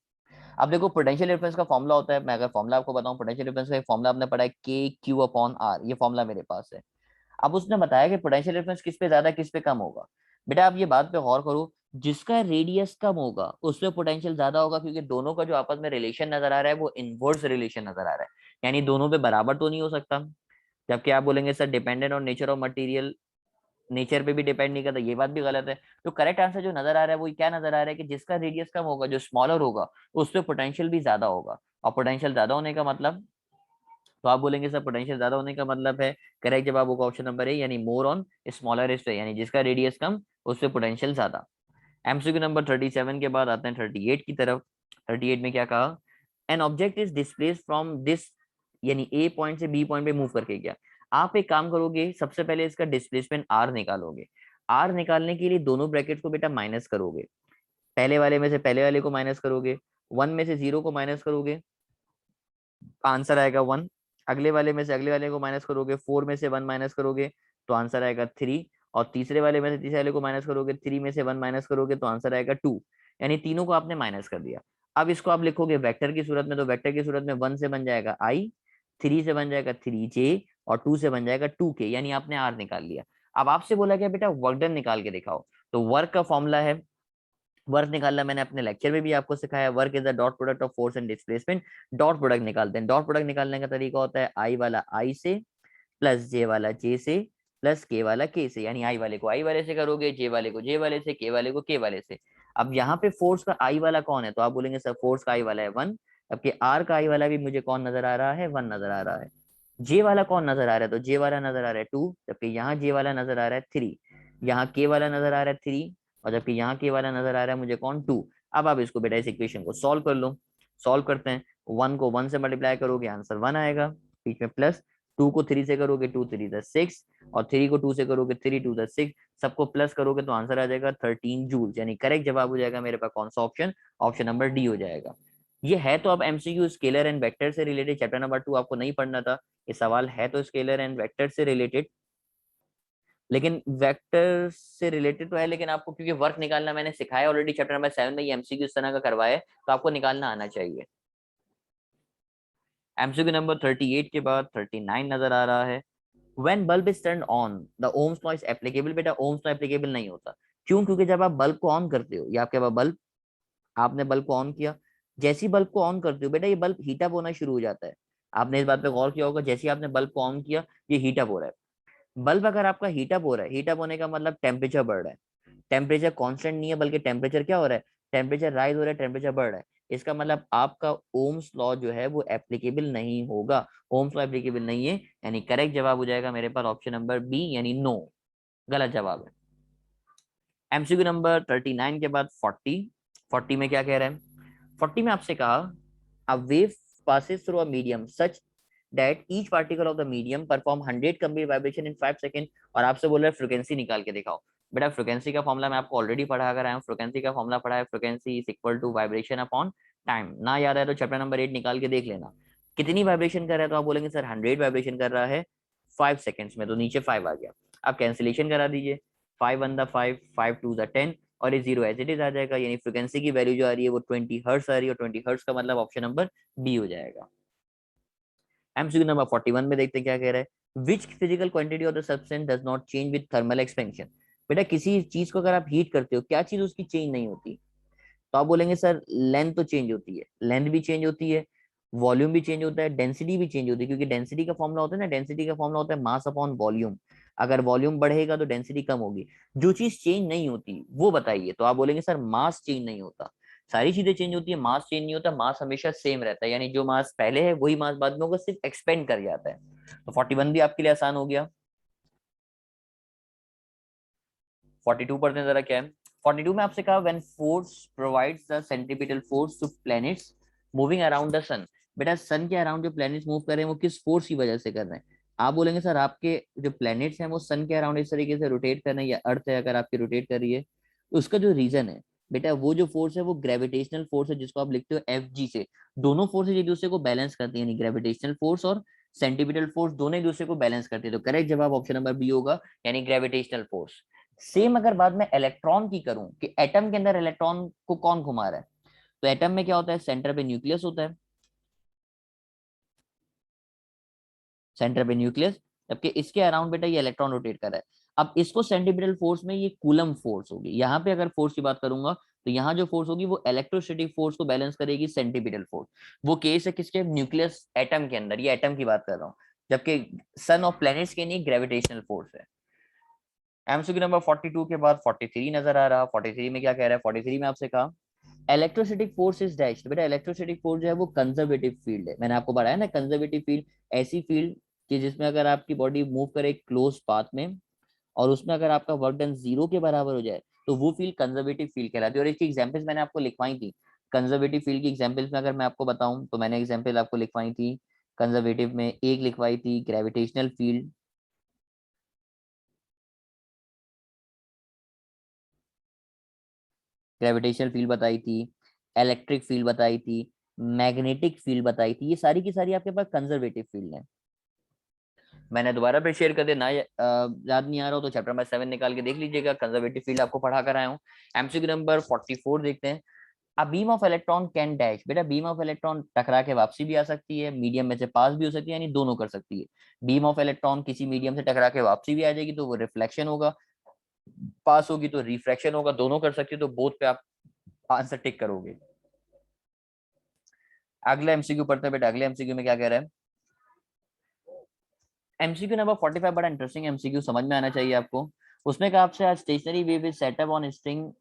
अब देखो पोटेंशियल डिफरेंस का फॉर्मूला होता है, मैं अगर फॉर्मूला आपको बताऊं, पोटेंशियल डिफरेंस का फॉर्मूला आपने पढ़ा है के क्यू अपॉन आर, ये फॉर्मूला मेरे पास है। अब उसने बताया कि पोटेंशियल डिफरेंस किस पे ज्यादा किस पे कम होगा। बेटा आप ये बात पे गौर करो, जिसका रेडियस कम होगा उसमें पोटेंशियल ज्यादा होगा, क्योंकि दोनों का जो आपस में रिलेशन नजर आ रहा है वो इनवर्स रिलेशन नजर आ रहा है, यानी दोनों पे बराबर तो नहीं हो सकता। जबकि आप बोलेंगे sir dependent on nature of material, nature पे भी डिपेंड नहीं करता, ये बात भी गलत है। तो करेक्ट आंसर जो नजर आ रहा है वो क्या नजर आ रहा है कि जिसका रेडियस कम होगा, जो स्मॉलर होगा, उस पर पोटेंशियल भी ज्यादा होगा। और पोटेंशियल ज्यादा होने का मतलब, तो आप बोलेंगे सर पोटेंशियल ज्यादा होने का मतलब है, करेक्ट जवाब होगा ऑप्शन नंबर ए, यानी मोर ऑन स्मॉलर स्फीयर, यानी जिसका रेडियस कम उस पे पोटेंशियल ज्यादा। एमसीक्यू नंबर 37 के बाद आते हैं 38 की तरफ। 38 में क्या कहा, an object is displace from this, यानी ए पॉइंट से बी पॉइंट पे मूव करके गया। आप एक काम करोगे, सबसे पहले इसका डिस्प्लेसमेंट आर निकालोगे। आर निकालने के लिए दोनों ब्रैकेट को बेटा माइनस करोगे, पहले वाले में से पहले वाले को माइनस करोगे, 1 में से 0 को माइनस करोगे, आंसर आएगा 1। अगले वाले में से अगले वाले को माइनस करोगे, 4 में से 1 माइनस करोगे तो आंसर आएगा 3। और तीसरे वाले में से तीसरे वाले को माइनस करोगे, 3 में से 1 माइनस करोगे तो आंसर आएगा 2। यानी तीनों को आपने माइनस कर दिया। अब इसको आप लिखोगे वेक्टर की सूरत में, तो वेक्टर की सूरत में 1 से बन जाएगा आई, 3 से बन जाएगा 3J और 2 से बन जाएगा 2K, यानी आपने आर निकाल लिया। अब आपसे बोला गया बेटा वर्क डन निकाल के दिखाओ, तो वर्क का फॉर्मूला है, वर्क निकालना मैंने अपने लेक्चर में भी आपको सिखाया, work is the dot product of force and displacement. Dot product निकालते हैं, डॉट प्रोडक्ट निकालने का तरीका होता है आई वाला आई से प्लस जे वाला जे से प्लस के वाला के से, यानी आई वाले को आई वाले से करोगे, जे वाले को जे वाले से, के वाले को के वाले से। अब यहाँ पे फोर्स का आई वाला कौन है, तो आप बोलेंगे सर फोर्स का आई वाला है 1। जबकि आर का आई वाला भी मुझे कौन नजर आ रहा है, 1 नजर आ रहा है। जे वाला कौन नजर आ रहा है, तो जे वाला नजर आ रहा है 2, जबकि यहाँ जे वाला नजर आ रहा है 3, यहाँ के वाला नजर आ रहा है 3 और जबकि यहाँ के वाला नजर आ रहा है मुझे कौन 2। अब आप इसको बेटा इस इक्वेशन को सॉल्व कर लो, सॉल्व करते हैं। 1 को 1 से मल्टीप्लाई करोगे आंसर 1 आएगा, बीच में प्लस, 2 को 3 से करोगे 2 3 6 और 3 को 2 से करोगे 3 2 6, सबको प्लस करोगे तो आंसर आ जाएगा 13 जूल, यानी करेक्ट जवाब हो जाएगा मेरे पास कौन सा ऑप्शन, ऑप्शन नंबर डी हो जाएगा। ये है तो अब एमसीक्यू स्केलर एंड वेक्टर से रिलेटेड, चैप्टर नंबर 2 आपको नहीं पढ़ना था, ये सवाल है तो स्केलर एंड वेक्टर से रिलेटेड। लेकिन वेक्टर से रिलेटेड तो है, लेकिन आपको क्योंकि वर्क निकालना मैंने सिखाया ऑलरेडी चैप्टर नंबर 7 में, ये एमसीक्यू इस तरह का करवाया है, तो आपको निकालना आना चाहिए। एमसीक्यू नंबर 38 के बाद 39 नजर आ रहा है। When bulb is turn on the Ohm's law is applicable. बेटा ओम्स लॉ एप्लीकेबल नहीं होता, क्यों? क्योंकि जब आप बल्ब को ऑन करते हो, ये आपके पास बल्ब, आपने बल्ब को ऑन किया, जैसे ही बल्ब को ऑन करते हो बेटा ये बल्ब हीटअप होना शुरू हो जाता है। आपने इस बात पे गौर किया होगा, जैसे ही आपने बल्ब को ऑन किया ये हीटअप हो रहा है। बल्ब अगर आपका हीटअप हो रहा है, हीटअप होने का मतलब टेम्परेचर बढ़ रहा है। टेम्परेचर कांस्टेंट नहीं है, बल्कि टेम्परेचर क्या हो रहा है, टेम्परेचर राइज हो रहा है, टेम्परेचर बढ़ रहा है। इसका मतलब आपका ओम्स लॉ जो है वो एप्लीकेबल नहीं होगा। ओम्स लॉ एप्लीकेबल नहीं है, यानी करेक्ट जवाब हो जाएगा मेरे पास ऑप्शन नंबर बी, यानी नो, गलत जवाब है। एमसीक्यू नंबर 39 के बाद 40 में क्या कह रहे हैं? 40 में आपसे कहा a wave passes through a medium such that each particle of the medium perform 100 complete vibration in 5 second, और आपसे बोल रहा है फ्रीक्वेंसी निकाल के दिखाओ। बेटा फ्रीक्वेंसी का फॉर्मूला मैं आपको ऑलरेडी पढ़ा कर आया हूँ, फ्रीक्वेंसी का फॉर्मूला पढ़ा है, frequency is equal to vibration upon time. ना याद है तो चैप्टर नंबर 8 निकाल के देख लेना। कितनी वाइब्रेशन कर रहा है, तो आप बोलेंगे सर 100 वाइब्रेशन कर रहा है 5 सेकंड्स में, तो नीचे 5 आ गया। आप कैंसिलेशन करा दीजिए, 5 1 द 5, 5 2 द 10, और ये जीरो एज इट इज आ जाएगा। यानी फ्रीक्वेंसी की वैल्यू जो आ रही है वो 20 हर्ट्ज आ रही है, और 20 हर्ट्ज का मतलब ऑप्शन नंबर बी हो जाएगा। एमसीक्यू नंबर 41 में देखते हैं क्या कह रहा है। Which physical quantity of the substance does not change with thermal expansion. बेटा किसी चीज को अगर आप हीट करते हो, क्या चीज उसकी चेंज नहीं होती? तो आप बोलेंगे सर लेंथ तो चेंज होती है, लेंथ भी चेंज होती है, वॉल्यूम भी चेंज होता है, डेंसिटी भी चेंज होती है, क्योंकि डेंसिटी का फॉर्मूला होता है ना, डेंसिटी का फॉर्मूला होता है मास अपॉन वॉल्यूम। अगर वॉल्यूम बढ़ेगा तो डेंसिटी कम होगी। जो चीज चेंज नहीं होती वो बताइए, तो आप बोलेंगे सर मास चेंज नहीं होता। सारी चीजें चेंज होती है, मास चेंज नहीं होता, मास हमेशा सेम रहता है, यानी जो मास पहले है वही मास बाद में होगा, सिर्फ एक्सपेंड कर जाता है। तो 41 भी आपके लिए आसान हो गया। 42 पढ़ते हैं जरा क्या है। 42 में आपसे कहा when force provides the centripetal force to planets moving around the sun. बेटा सन के अराउंड जो प्लैनेट्स मूव कर रहे हैं वो किस फोर्स की वजह से कर रहे हैं? आप बोलेंगे सर आपके जो प्लैनेट्स हैं वो सन के अराउंड इस तरीके से रोटेट कर रहे हैं, या अर्थ है अगर आपकी रोटेट कर रही है, तो उसका जो रीजन है बेटा, वो जो फोर्स है वो ग्रेविटेशनल फोर्स है, जिसको आप लिखते हो एफ जी से। दोनों फोर्सेज एक दूसरे को बैलेंस करती है, यानी ग्रेविटेशनल फोर्स और सेंट्रीपिटल फोर्स दोनों एक दूसरे को बैलेंस करते हैं। तो करेक्ट जवाब ऑप्शन नंबर बी होगा, यानी ग्रेविटेशनल फोर्स। सेम अगर बात मैं इलेक्ट्रॉन की करूं कि एटम के अंदर इलेक्ट्रॉन को कौन घुमा रहा है, तो एटम में क्या होता है, सेंटर पे न्यूक्लियस होता है, सेंटर पे न्यूक्लियस, जबकि इसके अराउंड बेटा ये इलेक्ट्रॉन रोटेट कर रहा है। अब इसको सेंट्रीपिटल फोर्स में ये कूलम फोर्स होगी। यहाँ पे अगर फोर्स की बात करूंगा तो यहाँ जो फोर्स होगी वो इलेक्ट्रोस्टैटिक फोर्स को बैलेंस करेगी सेंट्रीपिटल फोर्स। वो केस है किसके, न्यूक्लियस एटम के अंदर, ये एटम की बात कर रहा हूँ, जबकि सन और प्लैनेट्स के नहीं ग्रेविटेशनल फोर्स है। एमसीक्यू नंबर 42 के बाद 43 नजर आ रहा। 43 में क्या कह रहा है? 43 में आपसे कहा इलेक्ट्रोस्टैटिक फोर्स इज डैश। तो बेटा इलेक्ट्रोस्टैटिक फोर्स जो है वो कंजर्वेटिव फील्ड है, मैंने आपको बताया ना, कंजर्वेटिव फील्ड ऐसी फील्ड कि जिसमें अगर आपकी बॉडी मूव करे क्लोज पाथ में, और उसमें अगर आपका वर्क डन जीरो के बराबर हो जाए, तो वो फील्ड कंजर्वेटिव फील्ड कहलाती है। और इसकी एग्जांपल्स मैंने आपको लिखवाई थी। कंजर्वेटिव फील्ड की एग्जांपल्स में अगर मैं आपको बताऊं तो मैंने एग्जांपल आपको लिखवाई थी। कंजर्वेटिव में एक लिखवाई थी ग्रेविटेशनल फील्ड, ग्रेविटेशनल फील्ड बताई थी, इलेक्ट्रिक फील्ड बताई थी, मैग्नेटिक फील्ड बताई थी, ये सारी की सारी आपके पास कंजर्वेटिव फील्ड है। मैंने दोबारा फिर शेयर कर देना, याद नहीं आ रहा हो तो चैप्टर नंबर 7 निकाल के देख लीजिएगा, कंजर्वेटिव फील्ड आपको पढ़ा कर आया हूँ। एमसीक्यू नंबर 44 देखते हैं। A beam of electron can dash. बेटा बीम ऑफ इलेक्ट्रॉन टकरा के वापसी भी आ सकती है, मीडियम में से पास भी हो सकती है, यानी दोनों कर सकती है। बीम ऑफ इलेक्ट्रॉन किसी मीडियम से टकरा के वापसी भी आ जाएगी तो वो रिफ्लेक्शन होगा, पास होगी तो रिफ्रैक्शन होगा, दोनों कर सकती है, तो बोथ पे आप आंसर टिक करोगे। अगला एमसीक्यू पढ़ते हैं बेटा। अगले एमसीक्यू में क्या कह रहा है? एमसीक्यू नंबर 45 बड़ा इंटरेस्टिंग एमसीक्यू, समझ में आना चाहिए आपको। उसमें कहा आपसे आज stationary wave is setup on string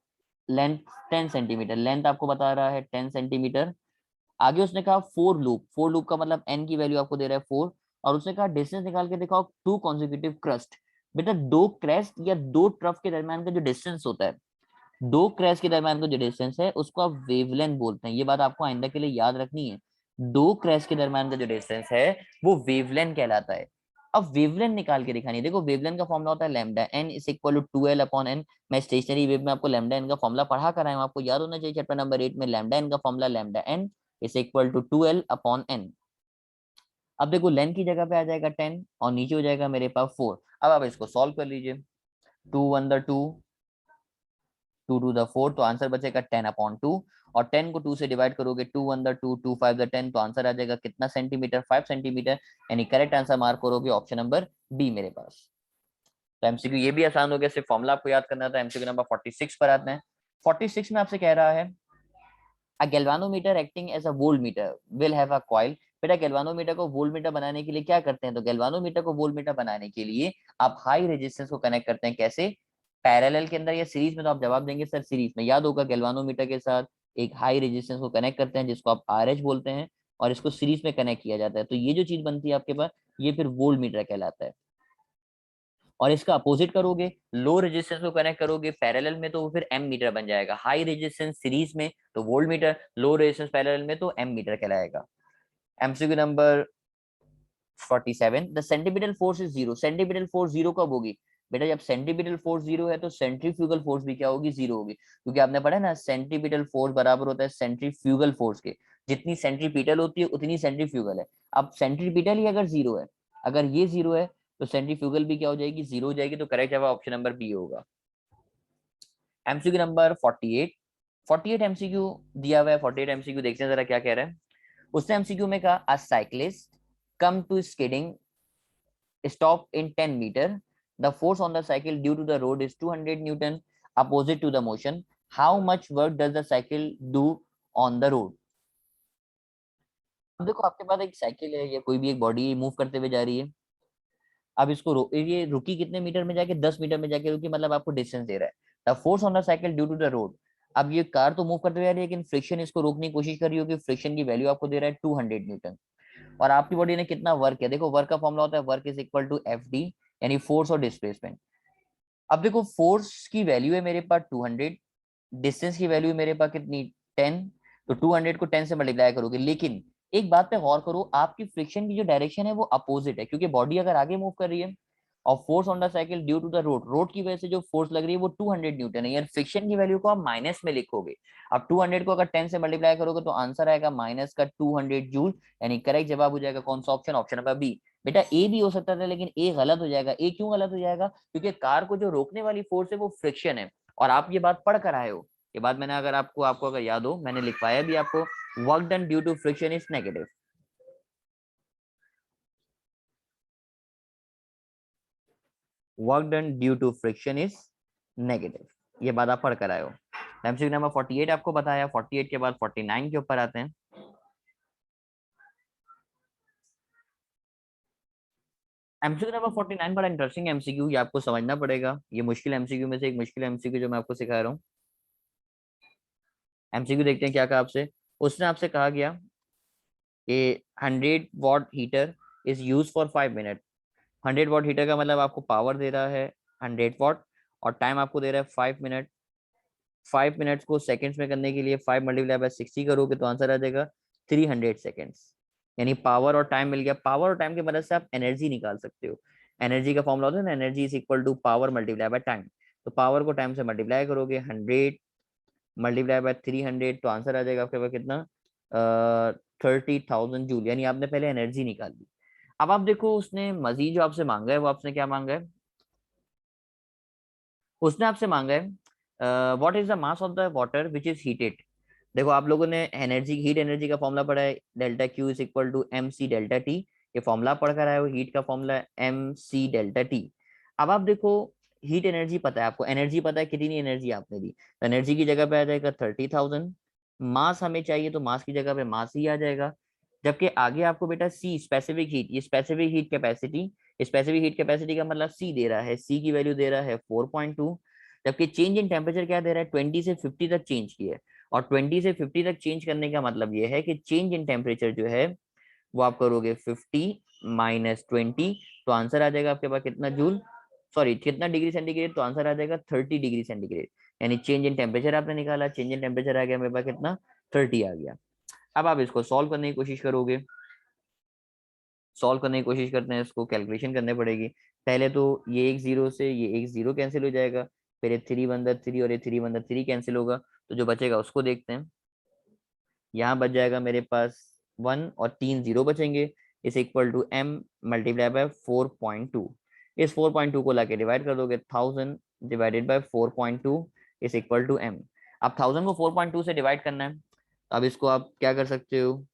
length 10 centimetre, length आपको बता रहा है 10 सेंटीमीटर। आगे उसने कहा फोर लूप, फोर लूप का मतलब एन की वैल्यू आपको दे रहा है 4, और उसने कहा डिस्टेंस निकाल के दिखाओ टू कॉन्जिक्यूटिव क्रस्ट। बेटा दो क्रेस्ट या दो ट्रफ के दरमियान का जो डिस्टेंस होता है, दो क्रैश के दरमियान का जो डिस्टेंस है उसको आप वेवलेंथ बोलते हैं। ये बात आपको आइंदा के लिए याद रखनी है। दो क्रैश के दरमियान का जो डिस्टेंस है वो वेवलेंथ कहलाता है। अब वेवलेंथ निकाल के दिखानी है। देखो वेवलेंथ का फॉर्मूला होता है lambda n is equal to 2l upon n. मैं स्टेशनरी वेव में आपको लैम्डा एन का फॉर्मूला पढ़ा कर आया हूं, आपको याद होना चाहिए चैप्टर नंबर 8 में लैम्डा एन का formula lambda n is equal to 2l upon n. अब देखो लेंथ की जगह पे आ जाएगा 10 और नीचे हो जाएगा मेरे पास 4। अब आप इसको सॉल्व कर लीजिए। 2 1 द 2, 2 2 द 4, तो आंसर बचेगा 10/2। और 10 को 2 से डिवाइड करोगे, 2 1 द 2, 2 5 द 10, तो आंसर आ जाएगा कितना सेंटीमीटर, 5 सेंटीमीटर। यानी करेक्ट आंसर मार्क करोगे ऑप्शन नंबर बी मेरे पास। तो एमसीक्यू ये भी आसान हो गया, सिर्फ फॉर्मूला आपको याद करना था। एमसीक्यू नंबर 46 पर आते हैं। 46 में आपसे कह रहा है a galvanometer acting as a voltmeter will have a coil. बेटा गैल्वानोमीटर को वोल्टमीटर बनाने के लिए क्या करते हैं, तो गैल्वानोमीटर को वोल्टमीटर बनाने के लिए आप हाई रेजिस्टेंस को कनेक्ट करते हैं। कैसे, पैरेलल के अंदर या सीरीज में, तो आप जवाब देंगे सर सीरीज में। याद होगा गैल्वानोमीटर के साथ एक हाई रेजिस्टेंस को कनेक्ट करते हैं जिसको आप आरएच बोलते हैं, और इसको सीरीज में कनेक्ट किया जाता है, तो ये जो चीज बनती है आपके पास, ये फिर वोल्टमीटर कहलाता है। और इसका अपोजिट करोगे, लो रेजिस्टेंस को कनेक्ट करोगे पैरेलल में, तो वो फिर एम मीटर बन जाएगा। हाई रेजिस्टेंस सीरीज में तो volt meter, low resistance parallel में तो एम मीटर कहलाएगा। MCQ number 47, the centripetal force is zero. Centripetal force zero कब होगी, बेटा जब सेंटीपिटल फोर्स जीरो है तो सेंट्रीफ्यूगल फोर्स भी क्या होगी, जीरो होगी। क्योंकि आपने पढ़ा है ना, सेंटीपिटल फोर्स बराबर होता है सेंट्रीफ्यूगल फोर्स के। जितनी सेंट्रीपिटल होती है उतनी सेंट्रीफ्यूगल है। अब सेंट्रीपिटल ही अगर जीरो है, अगर ये जीरो है, तो सेंट्रीफ्यूगल भी क्या हो जाएगी, जीरो हो जाएगी। तो करेक्ट जवाब ऑप्शन नंबर बी होगा। एमसीक्यू नंबर 48, 48 एमसीक्यू दिया हुआ है। 48 एमसीक्यू देखते हैं जरा क्या कह रहा है। उसने एमसीक्यू में कहा a cyclist come to skidding stop in 10 meter. The force on the cycle due to the road is 200 Newton opposite to the motion. How much work does the cycle do on the road? अब देखो आपके पास एक cycle है या कोई भी एक body move करते हुए जा रही है। अब इसको ये रुकी कितने मीटर में जाके, 10 मीटर में जाके रुकी, मतलब आपको डिस्टेंस दे रहा है। The force on the cycle due to the road. अब ये कार तो मूव करते हुए जा रही है, लेकिन फ्रिक्शन इसको रोकने की कोशिश कर रही होगी, फ्रिक्शन की वैल्यू आपको दे रहा है 200 न्यूटन। और आपकी बॉडी ने कितना वर्क किया, देखो वर्क का फॉर्मूला होता है work is equal to F D, यानी फोर्स और डिस्प्लेसमेंट। अब देखो फोर्स की वैल्यू है मेरे पास 200, डिस्टेंस की वैल्यू है मेरे पास कितनी, 10। तो 200 को 10 से मल्टीप्लाई करोगे, लेकिन एक बात पे गौर करो, आपकी फ्रिक्शन की जो डायरेक्शन है वो अपोजिट है, क्योंकि बॉडी अगर आगे मूव कर रही है, और force on the cycle due to the road, road की वजह से जो फोर्स लग रही है वो 200 न्यूटन है, यार फ्रिक्शन की वैल्यू को आप माइनस में लिखोगे। अब 200 को अगर 10 से मल्टीप्लाई करोगे तो आंसर आएगा माइनस का 200 जूल। यानी करेक्ट जवाब हो जाएगा कौन सा ऑप्शन, ऑप्शन नंबर बी। बेटा ए भी हो सकता था, लेकिन ए गलत हो जाएगा। ए क्यों गलत हो जाएगा, क्योंकि कार को जो रोकने वाली फोर्स है वो फ्रिक्शन है, और आप ये बात पढ़ कर आए हो। ये बात मैंने अगर आपको अगर याद हो, मैंने लिखवाया भी आपको, work done due to friction is negative. Work done due to friction is negative, ये बात आप पढ़ कर आए हो। एमसीक्यू नंबर 48 आपको बताया। 48 के बाद 49 के ऊपर आते हैं। एमसीक्यू नंबर 49 बड़ा इंटरेस्टिंग एमसीक्यू, ये आपको समझना पड़ेगा। ये मुश्किल एमसीक्यू में से एक मुश्किल एमसीक्यू जो मैं आपको सिखा रहा हूँ। एमसीक्यू देखते हैं क्या कहा आपसे। उसने आपसे कहा गया कि 100 what heater is use for 5 minute. 100 what heater का मतलब आपको पावर दे रहा है 100 वॉट, और टाइम आपको दे रहा है 5 मिनट। 5 मिनट्स को सेकंड्स में करने के लिए 5 × 60 करोगे तो आंसर आ जाएगा 300 सेकेंड्स। यानी पावर और टाइम मिल गया। पावर और टाइम की मदद से आप एनर्जी निकाल सकते हो। एनर्जी का फॉर्मूला होता है ना, energy is equal to power multiply by time. तो पावर को टाइम से मल्टीप्लाई करोगे, 100 × 300, तो आंसर आ जाएगा आपके पास कितना, 30,000 जूल। यानी आपने पहले एनर्जी निकाल ली। अब आप देखो उसने मजीद जो आपसे मांगा है, वो आपसे क्या मांगा है, उसने आपसे मांगा है what is the mass of the water which is heated. देखो आप लोगों ने एनर्जी, हीट एनर्जी का फॉर्मूला पढ़ा है, delta Q is equal to M C delta T. ये फॉर्मूला पढ़ कर आए हो, हीट का फॉर्मूला है एम सी डेल्टा टी। अब आप देखो हीट एनर्जी पता है आपको, एनर्जी पता है कितनी एनर्जी आपने दी, तो एनर्जी की जगह पे आ जाएगा 30,000। मास हमें चाहिए तो मास की जगह पे मास ही आ जाएगा। जबकि आगे आपको बेटा सी स्पेसिफिक हीट, ये specific heat capacity, specific heat capacity का मतलब सी दे रहा है, सी की वैल्यू दे रहा है 4.2। जबकि चेंज इन टेम्परेचर क्या दे रहा है, 20 से 50 तक चेंज किया है। और 20 से 50 तक चेंज करने का मतलब ये है कि चेंज इन टेम्परेचर जो है वो आप करोगे 50 - 20, तो आंसर आ जाएगा आपके पास कितना जूल, सॉरी कितना डिग्री सेंटीग्रेड, तो आंसर आ जाएगा 30 डिग्री सेंटीग्रेड। यानी चेंज इन टेम्परेचर आपने निकाला, चेंज इन टेम्परेचर आ गया मेरे पास कितना, 30 आ गया। अब आप इसको सॉल्व करने की कोशिश करोगे, सॉल्व करने की कोशिश करते हैं, इसको कैलकुलेशन करने पड़ेगी। पहले तो ये एक जीरो से ये एक जीरो कैंसिल हो जाएगा, फिर ये 3 × 3 और ये 3 × 3 कैंसिल होगा, तो जो बचेगा उसको देखते हैं। यहाँ बच जाएगा मेरे पास 1 और 3 जीरो बचेंगे, is equal to m multiply by 4.2। इस 4.2 को लाके डिवाइड कर दोगे 1000 divided by 4.2 is equal to m। अब 1000 को 4.2 से डिवाइड करना है, अब इसको आप क्या कर सकते हो,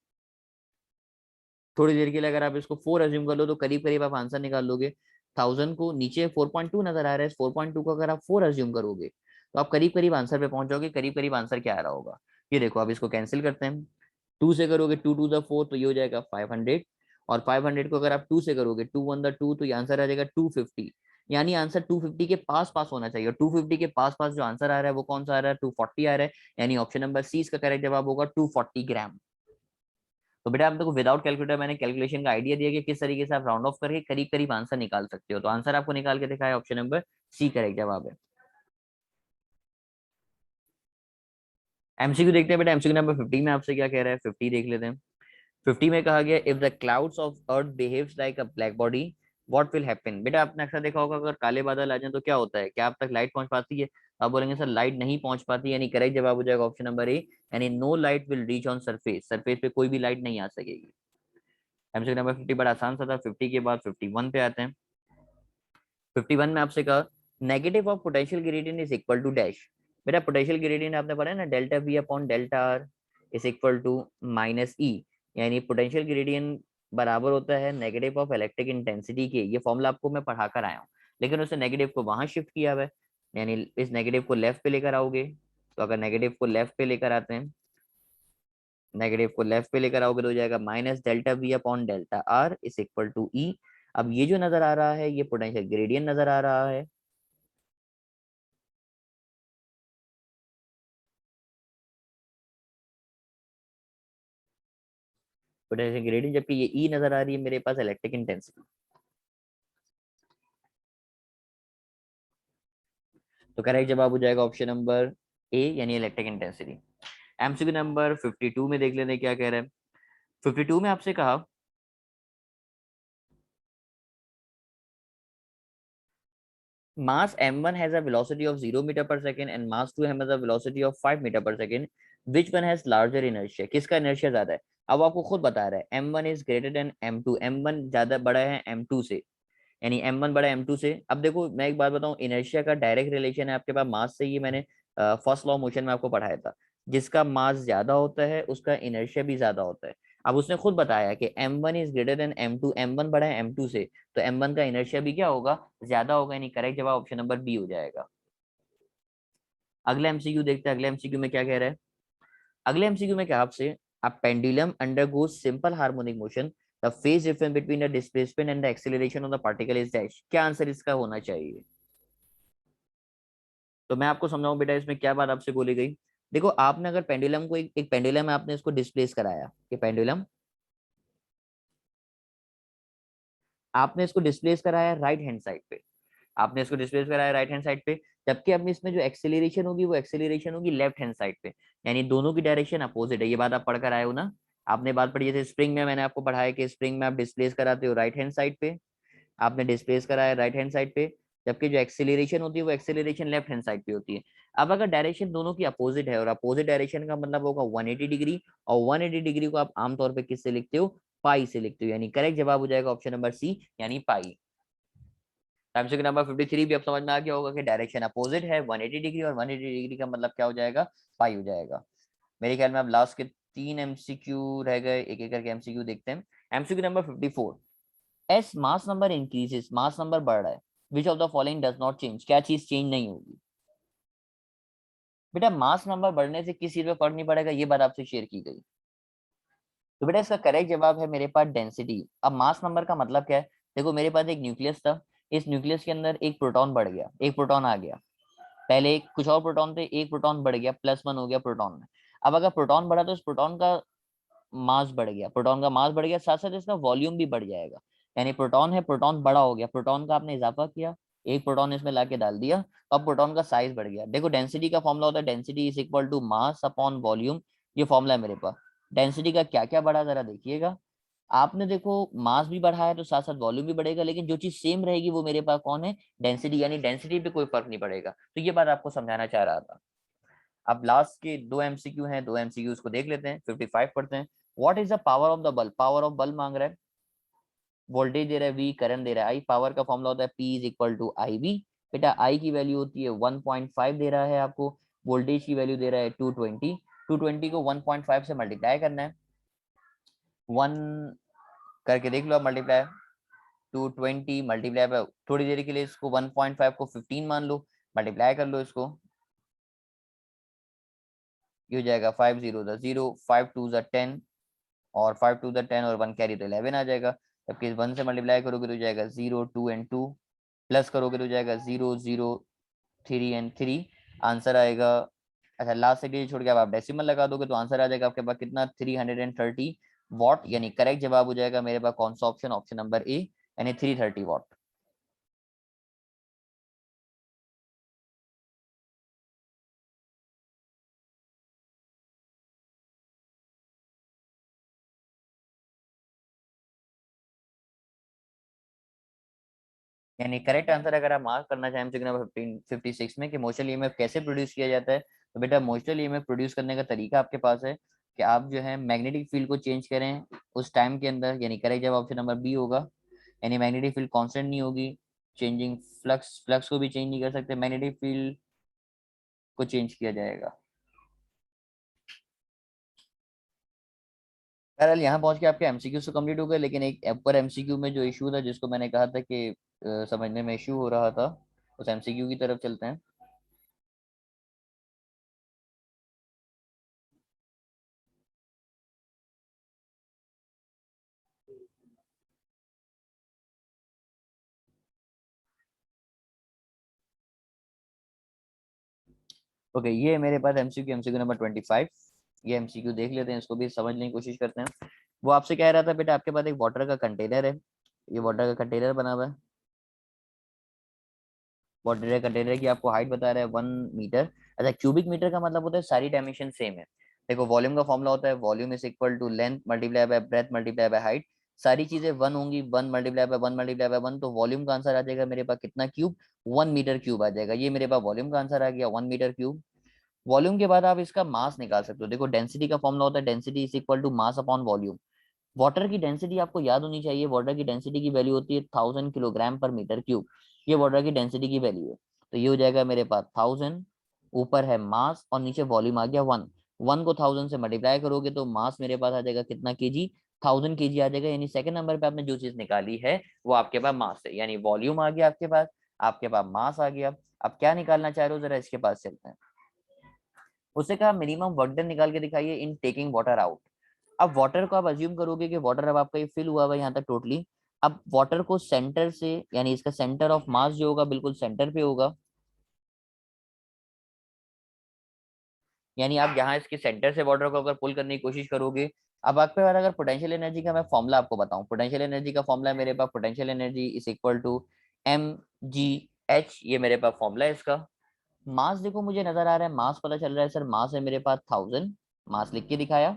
थोड़ी देर के लिए अगर आप इसको 4 अज्यूम कर लो तो करीब करीब आप आंसर निकाल लोगे। 1000 को नीचे 4.2 नजर आ रहा है, 4.2 को अगर आप 4 अज्यूम करोगे तो आप करीब करीब आंसर पे पहुंच जाओगे। करीब करीब आंसर क्या आ रहा होगा, ये देखो, अब इसको कैंसिल करते हैं। 2 से करोगे 2 टू द 4 तो ये हो जाएगा 500, और 500 को अगर आप 2 से करोगे 2 वन द 2 तो ये आंसर आ जाएगा 250। यानी आंसर 250 के पास पास होना चाहिए, और 250 के पास पास जो आंसर आ रहा है वो कौन सा आ रहा है, 240 आ रहा है। यानी ऑप्शन नंबर सी इसका करेक्ट जवाब होगा 240 ग्राम। तो बेटा आप देखो विदाउट कैलकुलेटर मैंने कैलकुलेशन का आइडिया दिया कि किस तरीके से आप राउंड ऑफ करके करीब करीब आंसर निकाल सकते हो। तो आंसर आपको निकाल के दिखाया, ऑप्शन नंबर सी करेक्ट जवाब है। एमसीक्यू देखते हैं बेटा, एमसीक्यू नंबर 50 में आपसे क्या कह रहा है, 50 देख लेते हैं। 50 में कहा गया if the clouds of earth behaves like a black body what will happen. बेटा आपने अक्सर देखा होगा अगर काले बादल आ जाए तो क्या होता है, क्या आप तक लाइट पहुंच पाती है। आप बोलेंगे सर लाइट नहीं पहुंच पाती, यानी करेक्ट जवाब हो जाएगा ऑप्शन नंबर ए, यानी no light will reach on surface, surface पे कोई भी लाइट नहीं आ सकेगी। एमसीक्यू नंबर 50 बड़ा आसान सा था। 50 के बाद 51 पे आते हैं। 51 में आपसे कहा negative of potential gradient is equal to dash. बेटा पोटेंशियल ग्रेडियंट आपने पढ़ा है ना, delta V upon delta R is equal to minus E. यानी पोटेंशियल ग्रेडियंट बराबर होता है नेगेटिव ऑफ इलेक्ट्रिक इंटेंसिटी के। ये फॉर्मूला आपको मैं पढ़ा कर आया हूँ, लेकिन उसने नेगेटिव को वहां शिफ्ट किया हुआ है, यानी इस नेगेटिव को लेफ्ट पे लेकर आओगे। तो अगर नेगेटिव को लेफ्ट पे लेकर आते हैं, नेगेटिव को लेफ्ट पे लेकर आओगे तो हो जाएगा minus delta V upon delta R is equal to E. अब ये जो नजर आ रहा है ये पोटेंशियल ग्रेडियंट नजर आ रहा है, पोटेंशियल ग्रेडियंट, जबकि ये ई नजर आ रही है मेरे पास इलेक्ट्रिक इंटेंसिटी। तो करेक्ट जवाब हो जाएगा ऑप्शन नंबर ए, यानी इलेक्ट्रिक इंटेंसिटी। एमसीक्यू नंबर 52 में देख लेते हैं क्या कह रहा है। 52 में आपसे कहा mass m1 has a velocity of 0 meter per second and mass 2 has a velocity of 5 meter per second, which one has larger inertia। किसका inertia ज्यादा है। अब आपको खुद बता रहा है m1 is greater than m2, m1 ज्यादा बड़ा है m2 से, यानी m1 बड़ा m2 से। अब देखो मैं एक बात बताऊं, इनर्शिया का डायरेक्ट रिलेशन है आपके पास मास से, ये मैंने फर्स्ट लॉ मोशन में आपको पढ़ाया था। जिसका मास ज्यादा होता है उसका इनर्शिया भी ज्यादा होता है। अब उसने खुद बताया कि m1 is greater than m2, m1 बड़ा है m2 से, तो m1 का इनर्शिया भी क्या होगा, ज्यादा होगा, यानी करेक्ट जवाब ऑप्शन नंबर बी हो जाएगा। अगला एमसीक्यू देखते हैं, अगले एमसीक्यू में क्या कह रहा है। अगले एमसीक्यू में क्या आपसे, a pendulum undergoes simple harmonic motion, the phase difference between the displacement and the acceleration of the particle is dash. क्या आंसर इसका होना चाहिए। तो मैं आपको समझाऊं बेटा इसमें क्या बात आपसे बोली गई। देखो आपने अगर पेंडुलम को एक पेंडुलम है, आपने इसको डिस्प्लेस कराया, ये पेंडुलम आपने इसको डिस्प्लेस कराया राइट हैंड साइड पे, आपने इसको डिस्प्लेस कराया राइट हैंड साइड पे, जबकि अब इसमें जो एक्सेलरेशन होगी वो एक्सेलरेशन होगी लेफ्ट हैंड साइड पे, यानी दोनों की डायरेक्शन अपोजिट है। ये बात आप पढ़कर आए हो ना, आपने बात पढ़ी जैसे स्प्रिंग में मैंने आपको पढ़ाया कि स्प्रिंग में आप डिस्प्लेस कराते हो राइट हैंड साइड पे, आपने डिस्प्लेस कराया राइट हैंड साइड पे, जबकि जो एक्सेलरेशन होती है वो एक्सेलरेशन लेफ्ट हैंड साइड पे होती है। अब अगर डायरेक्शन दोनों की अपोजिट है, और अपोजिट डायरेक्शन का मतलब होगा 180 डिग्री, और 180 डिग्री को आप आमतौर पे किससे लिखते हो, पाई से लिखते हो, यानी करेक्ट जवाब हो जाएगा ऑप्शन नंबर सी, यानी पाई। टाइम नंबर 53 भी अब समझ में आ गया होगा कि डायरेक्शन अपोजिट है 180 डिग्री, और 180 डिग्री का मतलब क्या हो जाएगा, पाई हो जाएगा। मेरे ख्याल में अब लास्ट के 3 एमसीक्यू रह गए, एक एक करके एमसीक्यू देखते हैं। MCQ number 54, S mass number increases, mass number बढ़ रहा है, विच of the following does not change, क्या चीज चेंज नहीं होगी। बेटा मास नंबर बढ़ने से किस चीज पे फर्क नहीं पड़ेगा, ये बात आपसे शेयर की गई। तो बेटा इसका करेक्ट जवाब है मेरे पास डेंसिटी। अब मास नंबर का मतलब क्या है, देखो मेरे पास एक न्यूक्लियस था, इस न्यूक्लियस के अंदर एक प्रोटॉन बढ़ गया, एक प्रोटॉन आ गया, पहले एक कुछ और प्रोटॉन थे, एक प्रोटॉन बढ़ गया, +1 हो गया प्रोटॉन में। अब अगर प्रोटॉन बढ़ा तो इस प्रोटॉन का मास बढ़ गया, प्रोटॉन का मास बढ़ गया, साथ साथ इसका वॉल्यूम भी बढ़ जाएगा। यानी प्रोटॉन है, प्रोटॉन बड़ा हो गया, प्रोटॉन का आपने इजाफा किया, एक प्रोटॉन इसमें लाके डाल दिया, अब प्रोटॉन का साइज बढ़ गया। देखो डेंसिटी का फॉर्मूला होता है density is equal to mass upon volume, ये फॉर्मूला है मेरे पास। डेंसिटी का क्या क्या बढ़ा जरा देखिएगा, आपने देखो मास भी बढ़ा है तो साथ साथ वॉल्यूम भी बढ़ेगा, लेकिन जो चीज सेम रहेगी वो मेरे पास कौन है, डेंसिटी, यानी डेंसिटी पे कोई फर्क नहीं पड़ेगा। तो ये बात आपको समझाना चाह रहा था। अब लास्ट के 2 एमसीक्यू हैं, 2 एमसीक्यू को देख लेते हैं। 55 पढ़ते हैं। What is the power of the bulb, power of bulb मांग रहा है, वोल्टेज दे रहा है V, करंट दे रहा है I, पावर का फॉर्मूला होता है P is equal to IV, बेटा आई की वैल्यू होती है 1.5 दे रहा है आपको, वोल्टेज की वैल्यू दे रहा है 220, 220 को 1.5 से मल्टीप्लाई करना है, 1 करके देख लो आप मल्टीप्लाई, 220 मल्टीप्लाई बाय, थोड़ी देर के लिए इसको 1.5 को 15 मान लो, मल्टीप्लाई कर लो इसको, ये हो जाएगा 5 0 0, 5 2 10, और 5 2 10 और 1 कैरी तो 11 आ जाएगा, जबकि 1 से मल्टीप्लाई करोगे तो जाएगा 0 2 एंड 2, प्लस करोगे तो जाएगा 0 0 3 एंड 3, आंसर आएगा, अच्छा लास्ट से डिजिट छोड़ के अब आप डेसिमल लगा दोगे तो आंसर आ जाएगा आपके पास कितना, 330 वॉट, यानी करेक्ट जवाब हो जाएगा मेरे पास कौन सा ऑप्शन, ऑप्शन नंबर ए, यानी 330 वॉट। यानी करेक्ट आंसर अगर आप मार्क करना चाहें तो नंबर 56 में कि मोशनल ईएमएफ कैसे प्रोड्यूस किया जाता है, तो बेटा मोशनल ईएमएफ प्रोड्यूस करने का तरीका आपके पास है कि आप जो है मैग्नेटिक फील्ड को चेंज करें उस टाइम के अंदर, यानी करेक्ट जवाब ऑप्शन नंबर बी होगा, यानी मैग्नेटिक फील्ड कांस्टेंट नहीं होगी, चेंजिंग फ्लक्स, फ्लक्स को भी चेंज नहीं कर सकते, मैग्नेटिक फील्ड को चेंज किया जाएगा। बहरहाल यहाँ पहुंच के आपके एमसीक्यू तो कंप्लीट हो गए, लेकिन एक ऊपर एमसीक्यू में जो इशू था जिसको मैंने कहा था कि समझने में इशू हो रहा था, उस एमसीक्यू की तरफ चलते हैं। ओके ये मेरे पास एमसीक्यू, एमसीक्यू नंबर 25, ये एमसीक्यू देख लेते हैं, इसको भी समझने की कोशिश करते हैं। वो आपसे कह रहा था बेटा आपके पास एक वाटर का कंटेनर है, ये वाटर का कंटेनर बना हुआ है, वाटर कंटेनर की आपको हाइट बता रहा है 1 मीटर, अच्छा क्यूबिक मीटर का मतलब होता है सारी डायमेंशन सेम है। देखो वॉल्यूम का फॉर्मूला होता है volume is equal to length multiply by breadth multiply by height, सारी चीजें 1 होंगी, 1 मल्टीप्लाई बाय 1 मल्टीप्लाई बाय 1, तो वॉल्यूम का आंसर आ जाएगा मेरे पास कितना क्यूब, 1 मीटर क्यूब आ जाएगा, ये मेरे पास वॉल्यूम का आंसर आ गया 1 मीटर क्यूब। वॉल्यूम के बाद आप इसका मास निकाल सकते हो, देखो डेंसिटी का फॉर्मूला होता है density is equal to mass upon volume, water की डेंसिटी आपको याद होनी चाहिए, वाटर की डेंसिटी की वैल्यू होती है 1000 किलोग्राम पर मीटर क्यूब, ये वाटर की डेंसिटी की वैल्यू है, तो ये हो जाएगा मेरे पास 1000, ऊपर है मास और नीचे वॉल्यूम आ गया 1, 1 को 1000 से मल्टीप्लाई करोगे तो मास मेरे पास आ जाएगा कितना केजी, 1000 केजी आ जाएगा, यानी सेकंड नंबर पे आपने जो चीज निकाली है वो आपके पास मास है, यानी वॉल्यूम आ गया आपके पास, आपके पास मास आ गया। अब क्या निकालना चाह रहे हो जरा इसके पास चलते हैं। उससे कहा मिनिमम वर्क डन निकाल के दिखाइए इन टेकिंग वाटर आउट। अब वाटर को आप अज्यूम करोगे कि वाटर अब आपका ये फिल हुआ हुआ है यहाँ तक टोटली, अब वाटर को सेंटर से, यानी इसका सेंटर ऑफ मास जो होगा बिल्कुल सेंटर पे होगा, यानी आप यहाँ इसके सेंटर से वाटर को अगर पुल करने की कोशिश करोगे, अब आपके पास अगर पोटेंशियल एनर्जी का मैं फॉर्मूला आपको बताऊं, पोटेंशियल एनर्जी का फॉर्मूला है मेरे पास, potential energy is equal to mgh, ये मेरे पास फॉर्मूला है इसका। मास देखो मुझे नजर आ रहा है, मास पता चल रहा है सर, मास है मेरे पास 1000, मास लिख के दिखाया,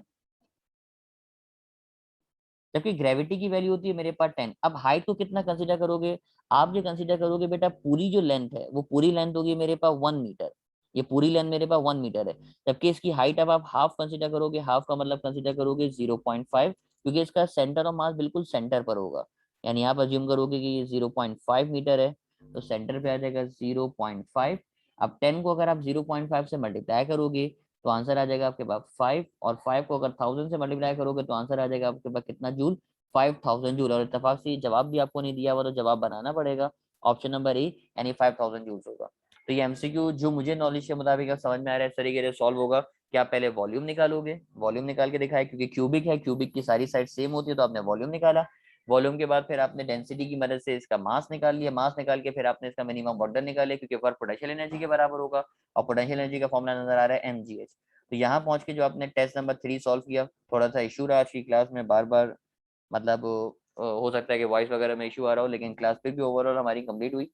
जबकि ग्रेविटी की वैल्यू होती है मेरे पास 10। अब हाइट को कितना कंसीडर करोगे, आप जो कंसीडर करोगे बेटा पूरी जो लेंथ है वो पूरी लेंथ होगी मेरे पास 1 मीटर, ये पूरी लेंथ मेरे पास 1 मीटर है, जबकि इसकी हाइट अब आप हाफ कंसीडर करोगे, हाफ का मतलब कंसीडर करोगे 0.5, क्योंकि इसका सेंटर ऑफ मास बिल्कुल सेंटर पर होगा, यानी आप अज्यूम करोगे कि ये 0.5 मीटर है, तो सेंटर पे आ जाएगा 0.5। अब 10 को अगर आप 0.5 से मल्टीप्लाई करोगे तो आंसर आ जाएगा आपके पास 5, और 5 को अगर 1000 से मल्टीप्लाई करोगे तो आंसर आ जाएगा आपके पास कितना जूल, 5000 जूल, और इत्तेफाक से जवाब भी आपको नहीं दिया हुआ तो जवाब बनाना पड़ेगा, ऑप्शन नंबर ए यानी 5000 जूल्स होगा। तो ये एमसीक्यू जो मुझे नॉलेज के मुताबिक अब समझ में आ रहा है इस तरीके से सॉल्व होगा कि आप पहले वॉल्यूम निकालोगे, वॉल्यूम निकाल के दिखाया, क्योंकि क्यूबिक है, क्यूबिक की सारी साइड सेम होती है, तो आपने वॉल्यूम निकाला, वॉल्यूम के बाद फिर आपने डेंसिटी की मदद से इसका मास निकाल लिया, मास निकाल के फिर आपने इसका मिनिमम वर्क डन निकाले, क्योंकि वर्क पोटेंशियल एनर्जी के बराबर होगा, और पोटेंशियल एनर्जी का फॉर्मूला नजर आ रहा है mgh। तो यहाँ पहुंच के जो आपने टेस्ट नंबर 3 सॉल्व किया, थोड़ा सा इशू रहा आज की क्लास में, बार बार मतलब हो सकता है कि वॉइस वगैरह में इशू आ रहा हो, लेकिन क्लास फिर भी ओवरऑल हमारी कंप्लीट हुई।